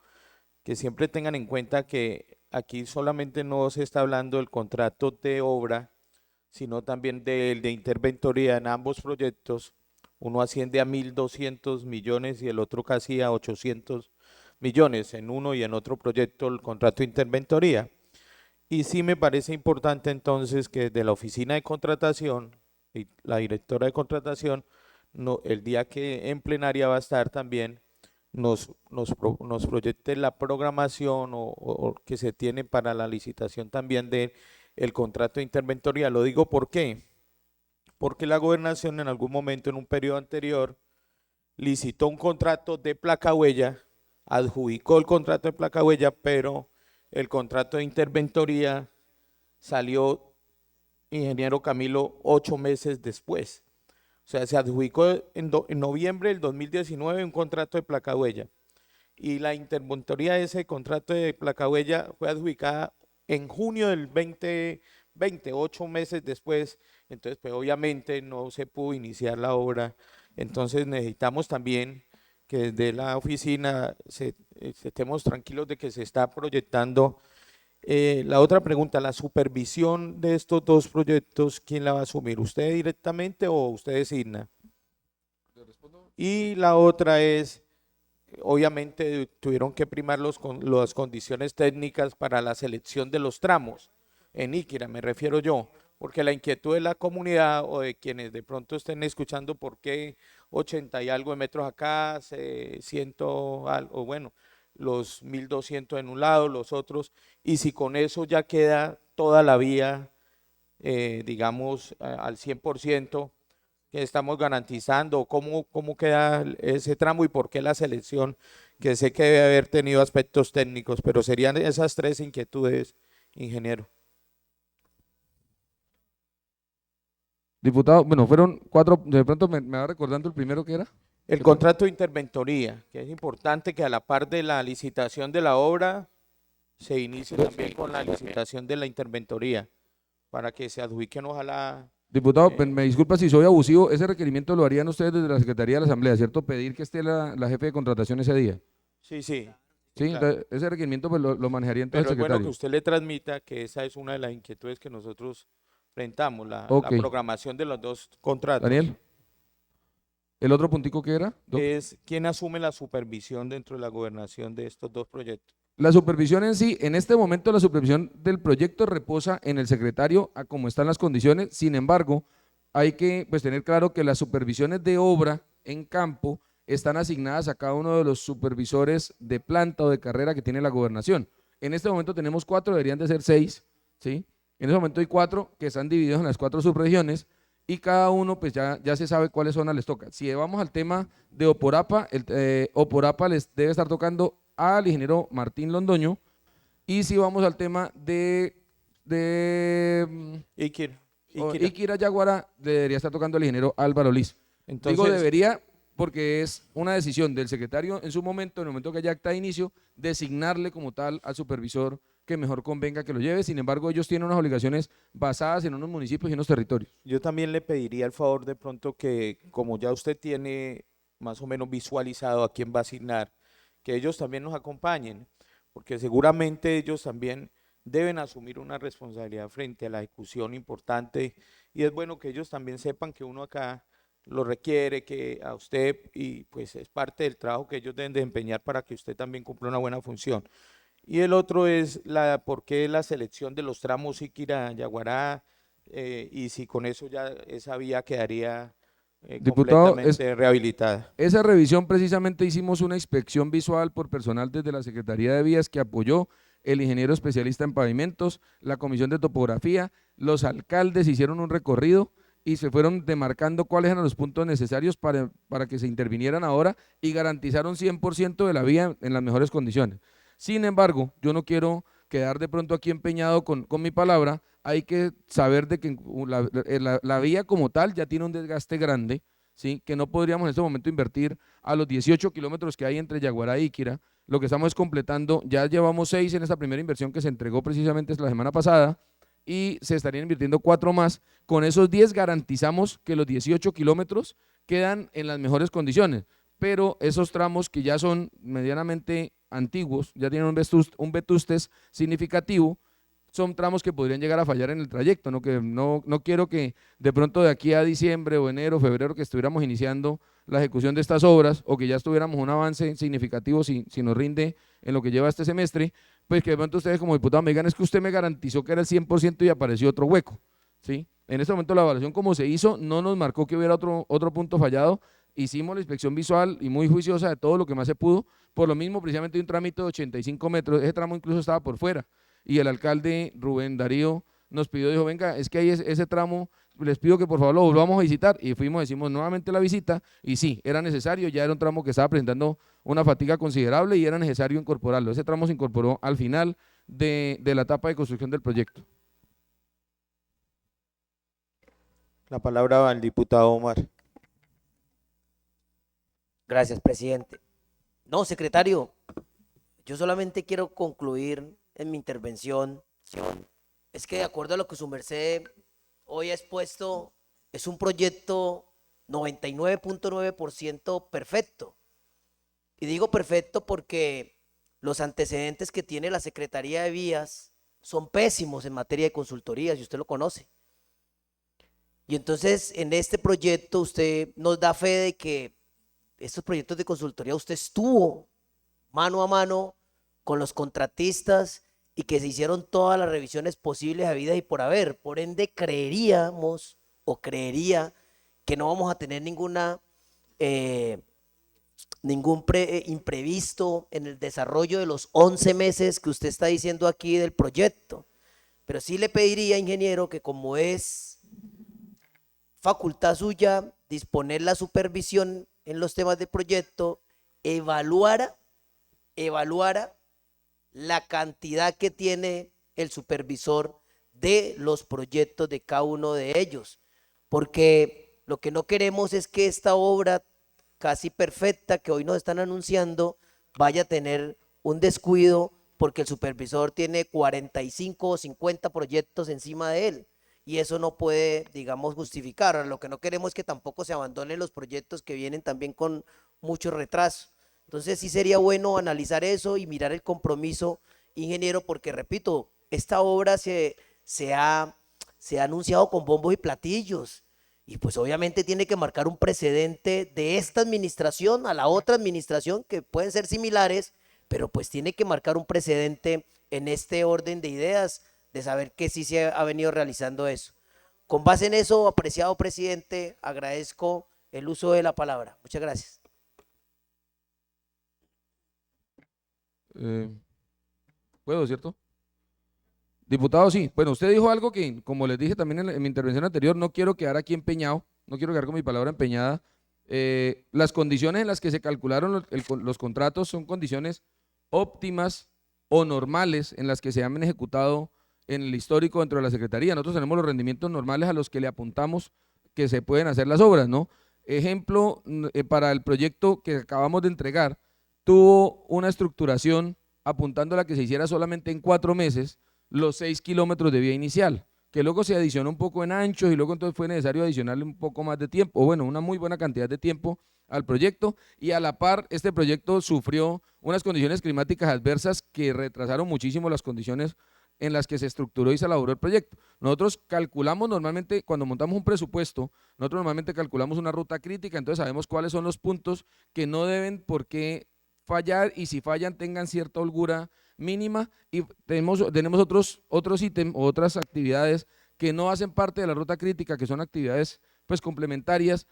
que siempre tengan en cuenta que aquí solamente no se está hablando del contrato de obra, sino también de interventoría en ambos proyectos. Uno asciende a 1.200 millones y el otro casi a 800 millones en uno y en otro proyecto el contrato de interventoría. Y sí me parece importante entonces que de la oficina de contratación y la directora de contratación, el día que en plenaria va a estar también, nos proyecte la programación o que se tiene para la licitación también de el contrato de interventoría. Lo digo ¿por qué? Porque la gobernación en algún momento en un periodo anterior licitó un contrato de placa huella, adjudicó el contrato de placa huella, pero el contrato de interventoría salió, ingeniero Camilo, 8 meses después. O sea, se adjudicó en noviembre del 2019 un contrato de placa huella y la interventoría de ese contrato de placa huella fue adjudicada en junio del 2020, 8 meses después. Entonces, pues obviamente no se pudo iniciar la obra. Entonces necesitamos también que desde la oficina estemos tranquilos de que se está proyectando. La otra pregunta, la supervisión de estos dos proyectos, ¿quién la va a asumir? ¿Usted directamente o usted designa? Y la otra es, obviamente tuvieron que primar las condiciones técnicas para la selección de los tramos, en Iquira me refiero yo, porque la inquietud de la comunidad o de quienes de pronto estén escuchando por qué 80 y algo de metros acá, 100 algo, bueno, los 1.200 en un lado, los otros, y si con eso ya queda toda la vía, digamos, al 100%, que estamos garantizando, cómo queda ese tramo y por qué la selección, que sé que debe haber tenido aspectos técnicos, pero serían esas tres inquietudes, ingeniero. Diputado, bueno, fueron 4, de pronto me va recordando el primero que era. El contrato de interventoría, que es importante que a la par de la licitación de la obra se inicie también con la licitación de la interventoría, para que se adjudiquen ojalá. Diputado, me disculpa si soy abusivo, ese requerimiento lo harían ustedes desde la Secretaría de la Asamblea, ¿cierto? Pedir que esté la jefe de contratación ese día. Sí, sí. Sí, claro. entonces, ese requerimiento pues, lo manejaría entonces Pero el es bueno secretario. que usted le transmita que esa es una de las inquietudes que nosotros enfrentamos, la Ok. programación de los dos contratos. Daniel, ¿el otro puntico que era? Doc? Es quién asume la supervisión dentro de la gobernación de estos dos proyectos. La supervisión en sí, en este momento la supervisión del proyecto reposa en el secretario a cómo están las condiciones, sin embargo, hay que pues, tener claro que las supervisiones de obra en campo están asignadas a cada uno de los supervisores de planta o de carrera que tiene la gobernación. En este momento tenemos 4, deberían de ser 6, ¿sí? En este momento hay 4 que están divididos en las 4 subregiones y cada uno pues ya se sabe cuáles zonas les toca. Si vamos al tema de Oporapa, Oporapa les debe estar tocando al ingeniero Martín Londoño, y si vamos al tema de Iquira Yaguará, debería estar tocando al ingeniero Álvaro Liz. Entonces, Digo debería porque es una decisión del secretario en su momento, en el momento que haya acta de inicio, designarle como tal al supervisor que mejor convenga que lo lleve. Sin embargo, ellos tienen unas obligaciones basadas en unos municipios y unos territorios. yo también le pediría el favor de pronto que, como ya usted tiene más o menos visualizado a quién va a asignar, que ellos también nos acompañen, porque seguramente ellos también deben asumir una responsabilidad frente a la ejecución importante, y es bueno que ellos también sepan que uno acá lo requiere, que a usted, y pues es parte del trabajo que ellos deben desempeñar para que usted también cumpla una buena función. Y el otro es por qué la selección de los tramos Iquira, Yaguará, y si con eso ya esa vía quedaría Diputado, completamente rehabilitada. Esa revisión precisamente hicimos una inspección visual por personal desde la Secretaría de Vías que apoyó el ingeniero especialista en pavimentos, la comisión de topografía, los alcaldes hicieron un recorrido y se fueron demarcando cuáles eran los puntos necesarios para que se intervinieran ahora y garantizaron 100% de la vía en las mejores condiciones. Sin embargo, yo no quiero quedar de pronto aquí empeñado con mi palabra, hay que saber de que la vía como tal ya tiene un desgaste grande, ¿sí? Que no podríamos en este momento invertir a los 18 kilómetros que hay entre Yaguará e Iquira. Lo que estamos es completando, ya llevamos 6 en esta primera inversión que se entregó precisamente la semana pasada y se estarían invirtiendo 4 más. Con esos 10 garantizamos que los 18 kilómetros quedan en las mejores condiciones, pero esos tramos que ya son medianamente antiguos, ya tienen un vetustes significativo, son tramos que podrían llegar a fallar en el trayecto, ¿no? Que no quiero que de pronto de aquí a diciembre o enero, febrero, que estuviéramos iniciando la ejecución de estas obras o que ya tuviéramos un avance significativo si nos rinde en lo que lleva este semestre, pues que de pronto ustedes como diputados me digan, es que usted me garantizó que era el 100% y apareció otro hueco, ¿sí? En este momento la evaluación como se hizo no nos marcó que hubiera otro punto fallado. Hicimos la inspección visual y muy juiciosa de todo lo que más se pudo, por lo mismo precisamente un trámite de 85 metros, ese tramo incluso estaba por fuera, y el alcalde Rubén Darío nos pidió, dijo, venga, es que ahí ese tramo, les pido que por favor lo volvamos a visitar, y hicimos nuevamente la visita, y sí, era necesario, ya era un tramo que estaba presentando una fatiga considerable y era necesario incorporarlo, ese tramo se incorporó al final de la etapa de construcción del proyecto. La palabra va al diputado Omar. Gracias, presidente. No, secretario, yo solamente quiero concluir en mi intervención. Es que de acuerdo a lo que su merced hoy ha expuesto, es un proyecto 99.9% perfecto. Y digo perfecto porque los antecedentes que tiene la Secretaría de Vías son pésimos en materia de consultorías, y usted lo conoce. Y entonces en este proyecto usted nos da fe de que estos proyectos de consultoría usted estuvo mano a mano con los contratistas y que se hicieron todas las revisiones posibles habidas y por haber. Por ende, creeríamos o creería que no vamos a tener ningún imprevisto en el desarrollo de los 11 meses que usted está diciendo aquí del proyecto. Pero sí le pediría, ingeniero, que como es facultad suya disponer la supervisión en los temas de proyecto, evaluara la cantidad que tiene el supervisor de los proyectos de cada uno de ellos, porque lo que no queremos es que esta obra casi perfecta que hoy nos están anunciando vaya a tener un descuido porque el supervisor tiene 45 o 50 proyectos encima de él. Y eso no puede, digamos, justificar. Lo que no queremos es que tampoco se abandonen los proyectos que vienen también con mucho retraso. Entonces sí sería bueno analizar eso y mirar el compromiso, ingeniero, porque repito, esta obra se ha anunciado con bombos y platillos y pues obviamente tiene que marcar un precedente de esta administración a la otra administración que pueden ser similares, pero pues tiene que marcar un precedente en este orden de ideas, de saber que sí se ha venido realizando eso. Con base en eso, apreciado presidente, agradezco el uso de la palabra. Muchas gracias. ¿Puedo, cierto? Diputado, sí. Bueno, usted dijo algo que, como les dije también en mi intervención anterior, no quiero quedar aquí empeñado, no quiero quedar con mi palabra empeñada. Las condiciones en las que se calcularon los contratos son condiciones óptimas o normales en las que se han ejecutado en el histórico dentro de la Secretaría. Nosotros tenemos los rendimientos normales a los que le apuntamos que se pueden hacer las obras, ¿no? Ejemplo, para el proyecto que acabamos de entregar, tuvo una estructuración apuntando a la que se hiciera solamente en 4 meses los 6 kilómetros de vía inicial, que luego se adicionó un poco en anchos y luego entonces fue necesario adicionarle un poco más de tiempo, o bueno, una muy buena cantidad de tiempo al proyecto, y a la par este proyecto sufrió unas condiciones climáticas adversas que retrasaron muchísimo las condiciones en las que se estructuró y se elaboró el proyecto. Nosotros calculamos normalmente, cuando montamos un presupuesto, nosotros normalmente calculamos una ruta crítica, entonces sabemos cuáles son los puntos que no deben por qué fallar y si fallan tengan cierta holgura mínima, y tenemos otros ítems o otras actividades que no hacen parte de la ruta crítica, que son actividades pues complementarias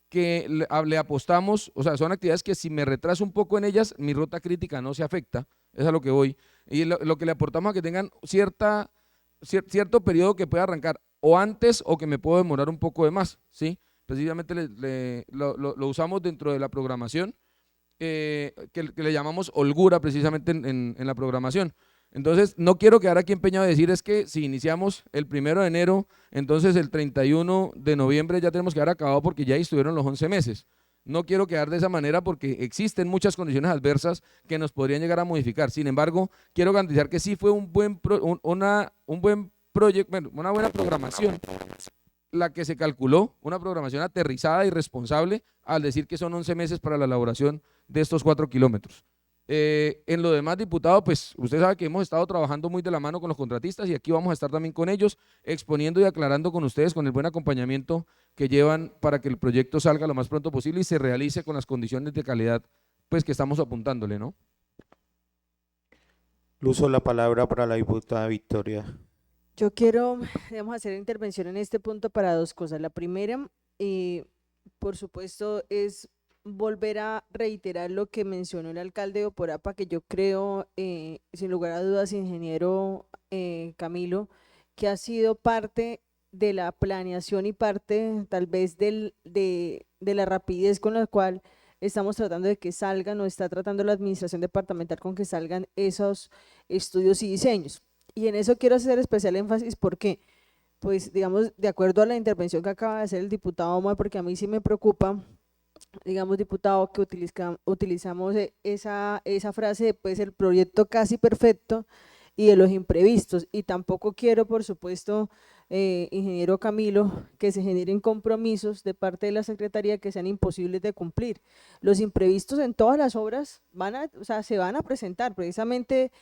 que le apostamos, o sea, son actividades que si me retraso un poco en ellas, mi ruta crítica no se afecta, es a lo que voy, y lo que le aportamos a que tengan cierto periodo que pueda arrancar o antes o que me puedo demorar un poco de más, ¿sí? Precisamente lo usamos dentro de la programación, que le llamamos holgura precisamente en la programación. Entonces, no quiero quedar aquí empeñado de decir es que si iniciamos el 1 de enero, entonces el 31 de noviembre ya tenemos que haber acabado porque ya estuvieron los 11 meses. No quiero quedar de esa manera porque existen muchas condiciones adversas que nos podrían llegar a modificar. Sin embargo, quiero garantizar que sí fue un buen proyecto, bueno, una buena programación la que se calculó, una programación aterrizada y responsable al decir que son 11 meses para la elaboración de estos 4 kilómetros. En lo demás, diputado, pues usted sabe que hemos estado trabajando muy de la mano con los contratistas y aquí vamos a estar también con ellos, exponiendo y aclarando con ustedes con el buen acompañamiento que llevan para que el proyecto salga lo más pronto posible y se realice con las condiciones de calidad pues que estamos apuntándole, ¿no? Uso la palabra para la diputada Victoria. Yo quiero, digamos, hacer intervención en este punto para dos cosas. La primera, por supuesto, es volver a reiterar lo que mencionó el alcalde de Oporapa, que yo creo, sin lugar a dudas, ingeniero Camilo, que ha sido parte de la planeación y parte tal vez de la rapidez con la cual estamos tratando de que salgan o está tratando la administración departamental con que salgan esos estudios y diseños. Y en eso quiero hacer especial énfasis porque, pues, digamos, de acuerdo a la intervención que acaba de hacer el diputado Omar, porque a mí sí me preocupa, digamos, diputado, que utilizamos esa frase de, pues, el proyecto casi perfecto y de los imprevistos. Y tampoco quiero, por supuesto, ingeniero Camilo, que se generen compromisos de parte de la Secretaría que sean imposibles de cumplir. Los imprevistos en todas las obras se van a presentar. Precisamente,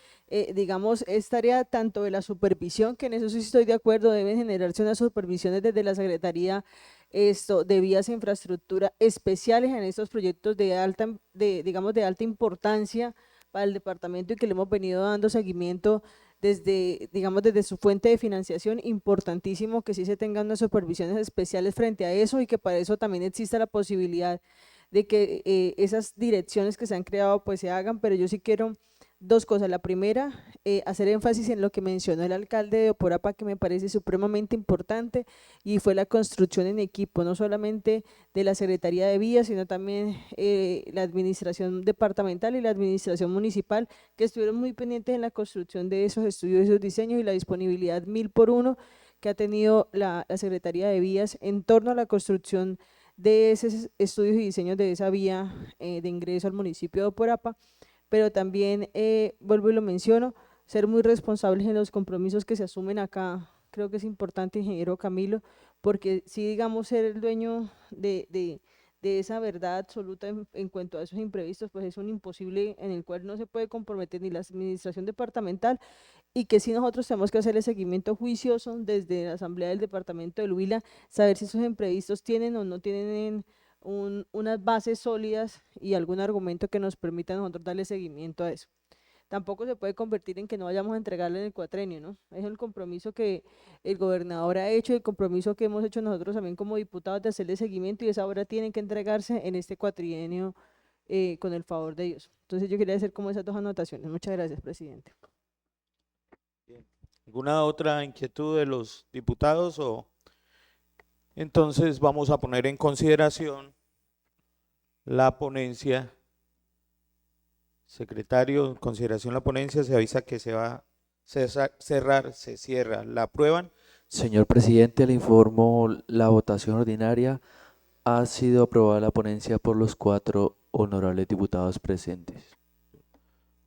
digamos, es tarea tanto de la supervisión, que en eso sí estoy de acuerdo, deben generarse unas supervisiones desde la Secretaría de vías e infraestructura especiales en estos proyectos digamos, de alta importancia para el departamento y que le hemos venido dando seguimiento desde, digamos, desde su fuente de financiación. Importantísimo que sí se tengan unas supervisiones especiales frente a eso y que para eso también exista la posibilidad de que esas direcciones que se han creado pues se hagan. Pero yo sí quiero dos cosas. La primera, hacer énfasis en lo que mencionó el alcalde de Oporapa, que me parece supremamente importante, y fue la construcción en equipo, no solamente de la Secretaría de Vías, sino también la administración departamental y la administración municipal, que estuvieron muy pendientes en la construcción de esos estudios, esos diseños y la disponibilidad 1000x1 que ha tenido la Secretaría de Vías en torno a la construcción de esos estudios y diseños de esa vía de ingreso al municipio de Oporapa. Pero también, vuelvo y lo menciono, ser muy responsables en los compromisos que se asumen acá. Creo que es importante, ingeniero Camilo, porque si, digamos, ser el dueño de esa verdad absoluta en cuanto a esos imprevistos, pues es un imposible en el cual no se puede comprometer ni la administración departamental, y que sí nosotros tenemos que hacer el seguimiento juicioso desde la Asamblea del Departamento del Huila, saber si esos imprevistos tienen o no tienen unas bases sólidas y algún argumento que nos permita a nosotros darle seguimiento a eso. Tampoco se puede convertir en que no vayamos a entregarle en el cuatrenio, ¿no? Es el compromiso que el gobernador ha hecho y el compromiso que hemos hecho nosotros también como diputados de hacerle seguimiento, y esa obra tiene que entregarse en este cuatrienio con el favor de Dios. Entonces yo quería hacer como esas dos anotaciones. Muchas gracias, presidente. ¿Alguna otra inquietud de los diputados? Entonces vamos a poner en consideración la ponencia. Secretario, en consideración la ponencia, se avisa que se va a cerrar, se cierra. ¿La aprueban? Señor presidente, le informo la votación ordinaria. Ha sido aprobada la ponencia por los 4 honorables diputados presentes.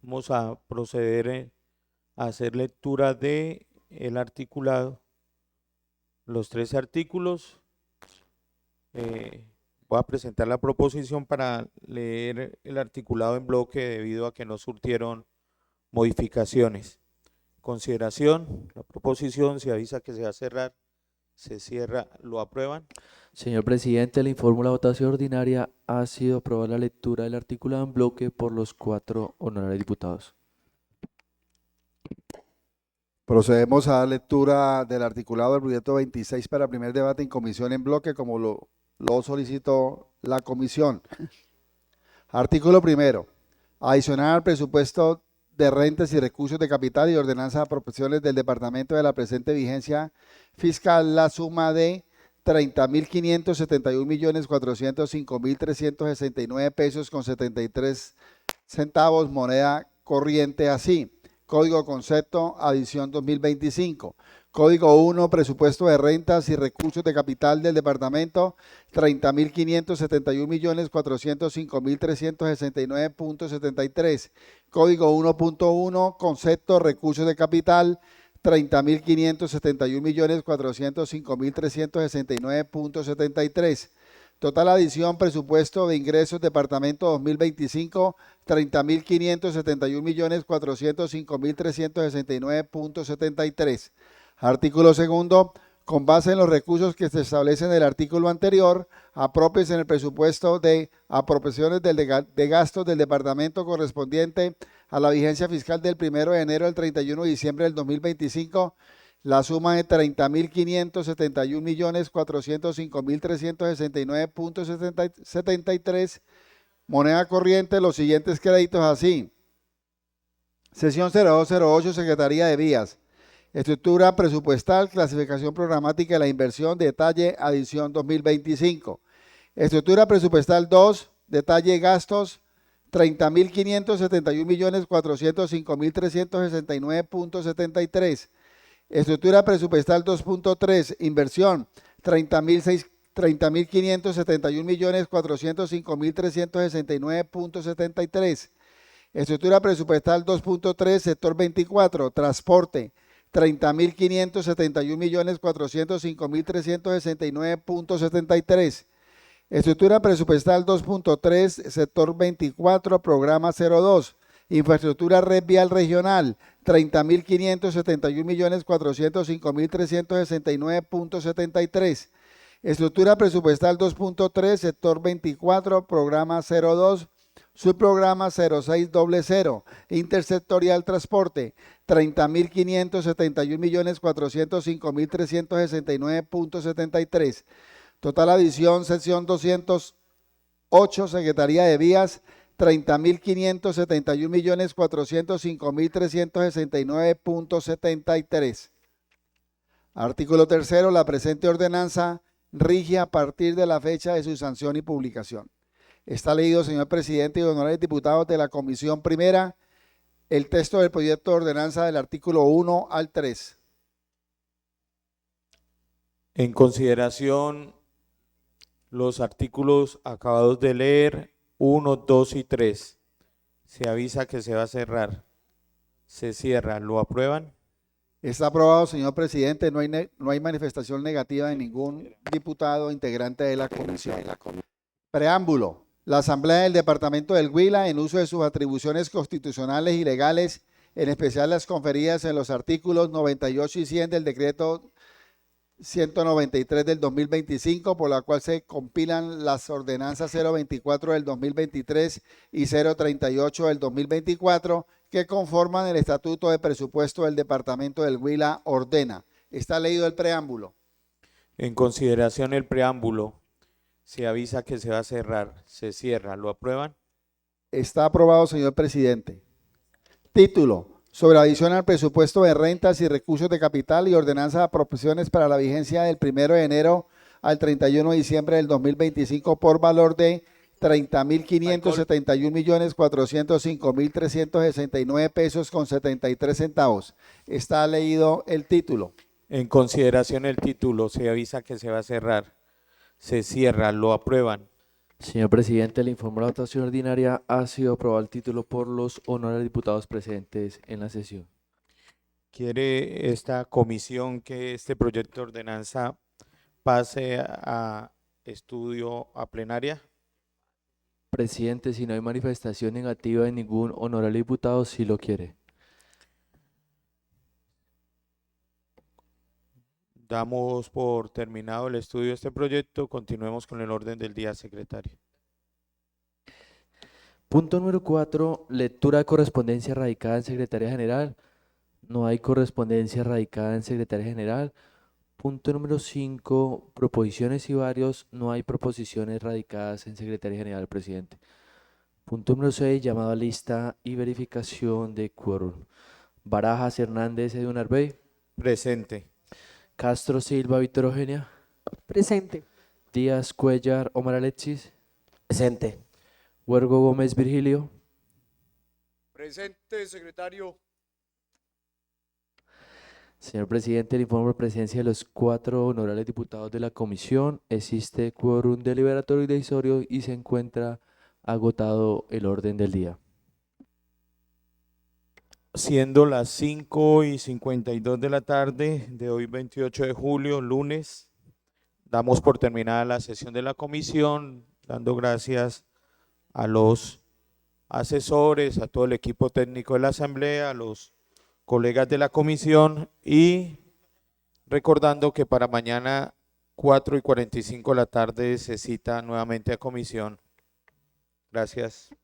Vamos a proceder a hacer lectura de el articulado, los 3 artículos. Voy a presentar la proposición para leer el articulado en bloque debido a que no surtieron modificaciones. Consideración, la proposición, se avisa que se va a cerrar, se cierra. ¿Lo aprueban? Señor presidente, le informo la votación ordinaria. Ha sido aprobada la lectura del articulado en bloque por los 4 honorables diputados. Procedemos a dar lectura del articulado del proyecto 26 para primer debate en comisión en bloque, como lo solicitó la comisión. Artículo primero. Adicional al presupuesto de rentas y recursos de capital y ordenanza de apropiaciones del departamento de la presente vigencia fiscal, la suma de 30.571.405.369 pesos con 73 centavos, moneda corriente así. Código Concepto, adición 2025. Código 1, presupuesto de rentas y recursos de capital del departamento, 30.571.405.369.73. Código 1.1, concepto, recursos de capital, 30.571.405.369.73. Total adición presupuesto de ingresos departamento 2025, 30.571.405.369.73. Artículo segundo. Con base en los recursos que se establecen en el artículo anterior, apropies en el presupuesto de apropiaciones de gastos del departamento correspondiente a la vigencia fiscal del 1 de enero al 31 de diciembre del 2025, la suma de 30.571.405.369.73, moneda corriente, los siguientes créditos así. Sesión 0208, Secretaría de Vías. Estructura presupuestal, clasificación programática de la inversión, detalle, adición 2025. Estructura presupuestal 2, detalle gastos, 30.571.405.369.73. Estructura presupuestal 2.3, inversión, 30.571.405.369.73. Estructura presupuestal 2.3, sector 24, transporte, 30.571.405.369.73. Estructura presupuestal 2.3, sector 24, programa 02. Infraestructura red vial regional, 30.571.405.369.73. Estructura presupuestal 2.3, sector 24, programa 02. Subprograma 0600, intersectorial transporte, 30.571.405.369.73. Total adición, sección 208, Secretaría de Vías, 30.571.405.369.73. Artículo tercero, la presente ordenanza rige a partir de la fecha de su sanción y publicación. Está leído, señor presidente y honorables diputados de la Comisión Primera, el texto del proyecto de ordenanza del artículo 1 al 3. En consideración, los artículos acabados de leer, 1, 2 y 3. Se avisa que se va a cerrar. Se cierra. ¿Lo aprueban? Está aprobado, señor presidente. No hay manifestación negativa de ningún diputado integrante de la comisión. Preámbulo. La Asamblea del Departamento del Huila, en uso de sus atribuciones constitucionales y legales, en especial las conferidas en los artículos 98 y 100 del decreto 193 del 2025, por la cual se compilan las ordenanzas 024 del 2023 y 038 del 2024, que conforman el Estatuto de Presupuesto del Departamento del Huila, ordena. Está leído el preámbulo. En consideración el preámbulo, se avisa que se va a cerrar. Se cierra. ¿Lo aprueban? Está aprobado, señor presidente. Título. Sobre adición al presupuesto de rentas y recursos de capital y ordenanza de apropiaciones para la vigencia del 1 de enero al 31 de diciembre del 2025 por valor de 30.571.405.369 pesos con 73 centavos. Está leído el título. En consideración el título, se avisa que se va a cerrar. Se cierra. ¿Lo aprueban? Señor presidente, le informo la votación ordinaria ha sido aprobado el título por los honorables diputados presentes en la sesión. ¿Quiere esta comisión que este proyecto de ordenanza pase a estudio a plenaria? Presidente, si no hay manifestación negativa de ningún honorable diputado, sí lo quiere. Damos por terminado el estudio de este proyecto. Continuemos con el orden del día, secretario. Punto número 4, lectura de correspondencia radicada en Secretaría General. No hay correspondencia radicada en Secretaría General. Punto número 5, proposiciones y varios. No hay proposiciones radicadas en Secretaría General, presidente. Punto número 6, llamado a lista y verificación de quórum. Barajas, Hernández, Edwin Arbey. Presente. Castro Silva, Víctor Eugenia. Presente. Díaz Cuellar, Omar Alexis. Presente. Huergo Gómez, Virgilio. Presente, secretario. Señor presidente, le informo por presencia de los 4 honorables diputados de la comisión. Existe quórum deliberatorio y decisorio y se encuentra agotado el orden del día. Siendo las 5:52 de la tarde de hoy, 28 de julio, lunes, damos por terminada la sesión de la comisión, dando gracias a los asesores, a todo el equipo técnico de la Asamblea, a los colegas de la comisión y recordando que para mañana 4:45 de la tarde se cita nuevamente a comisión. Gracias.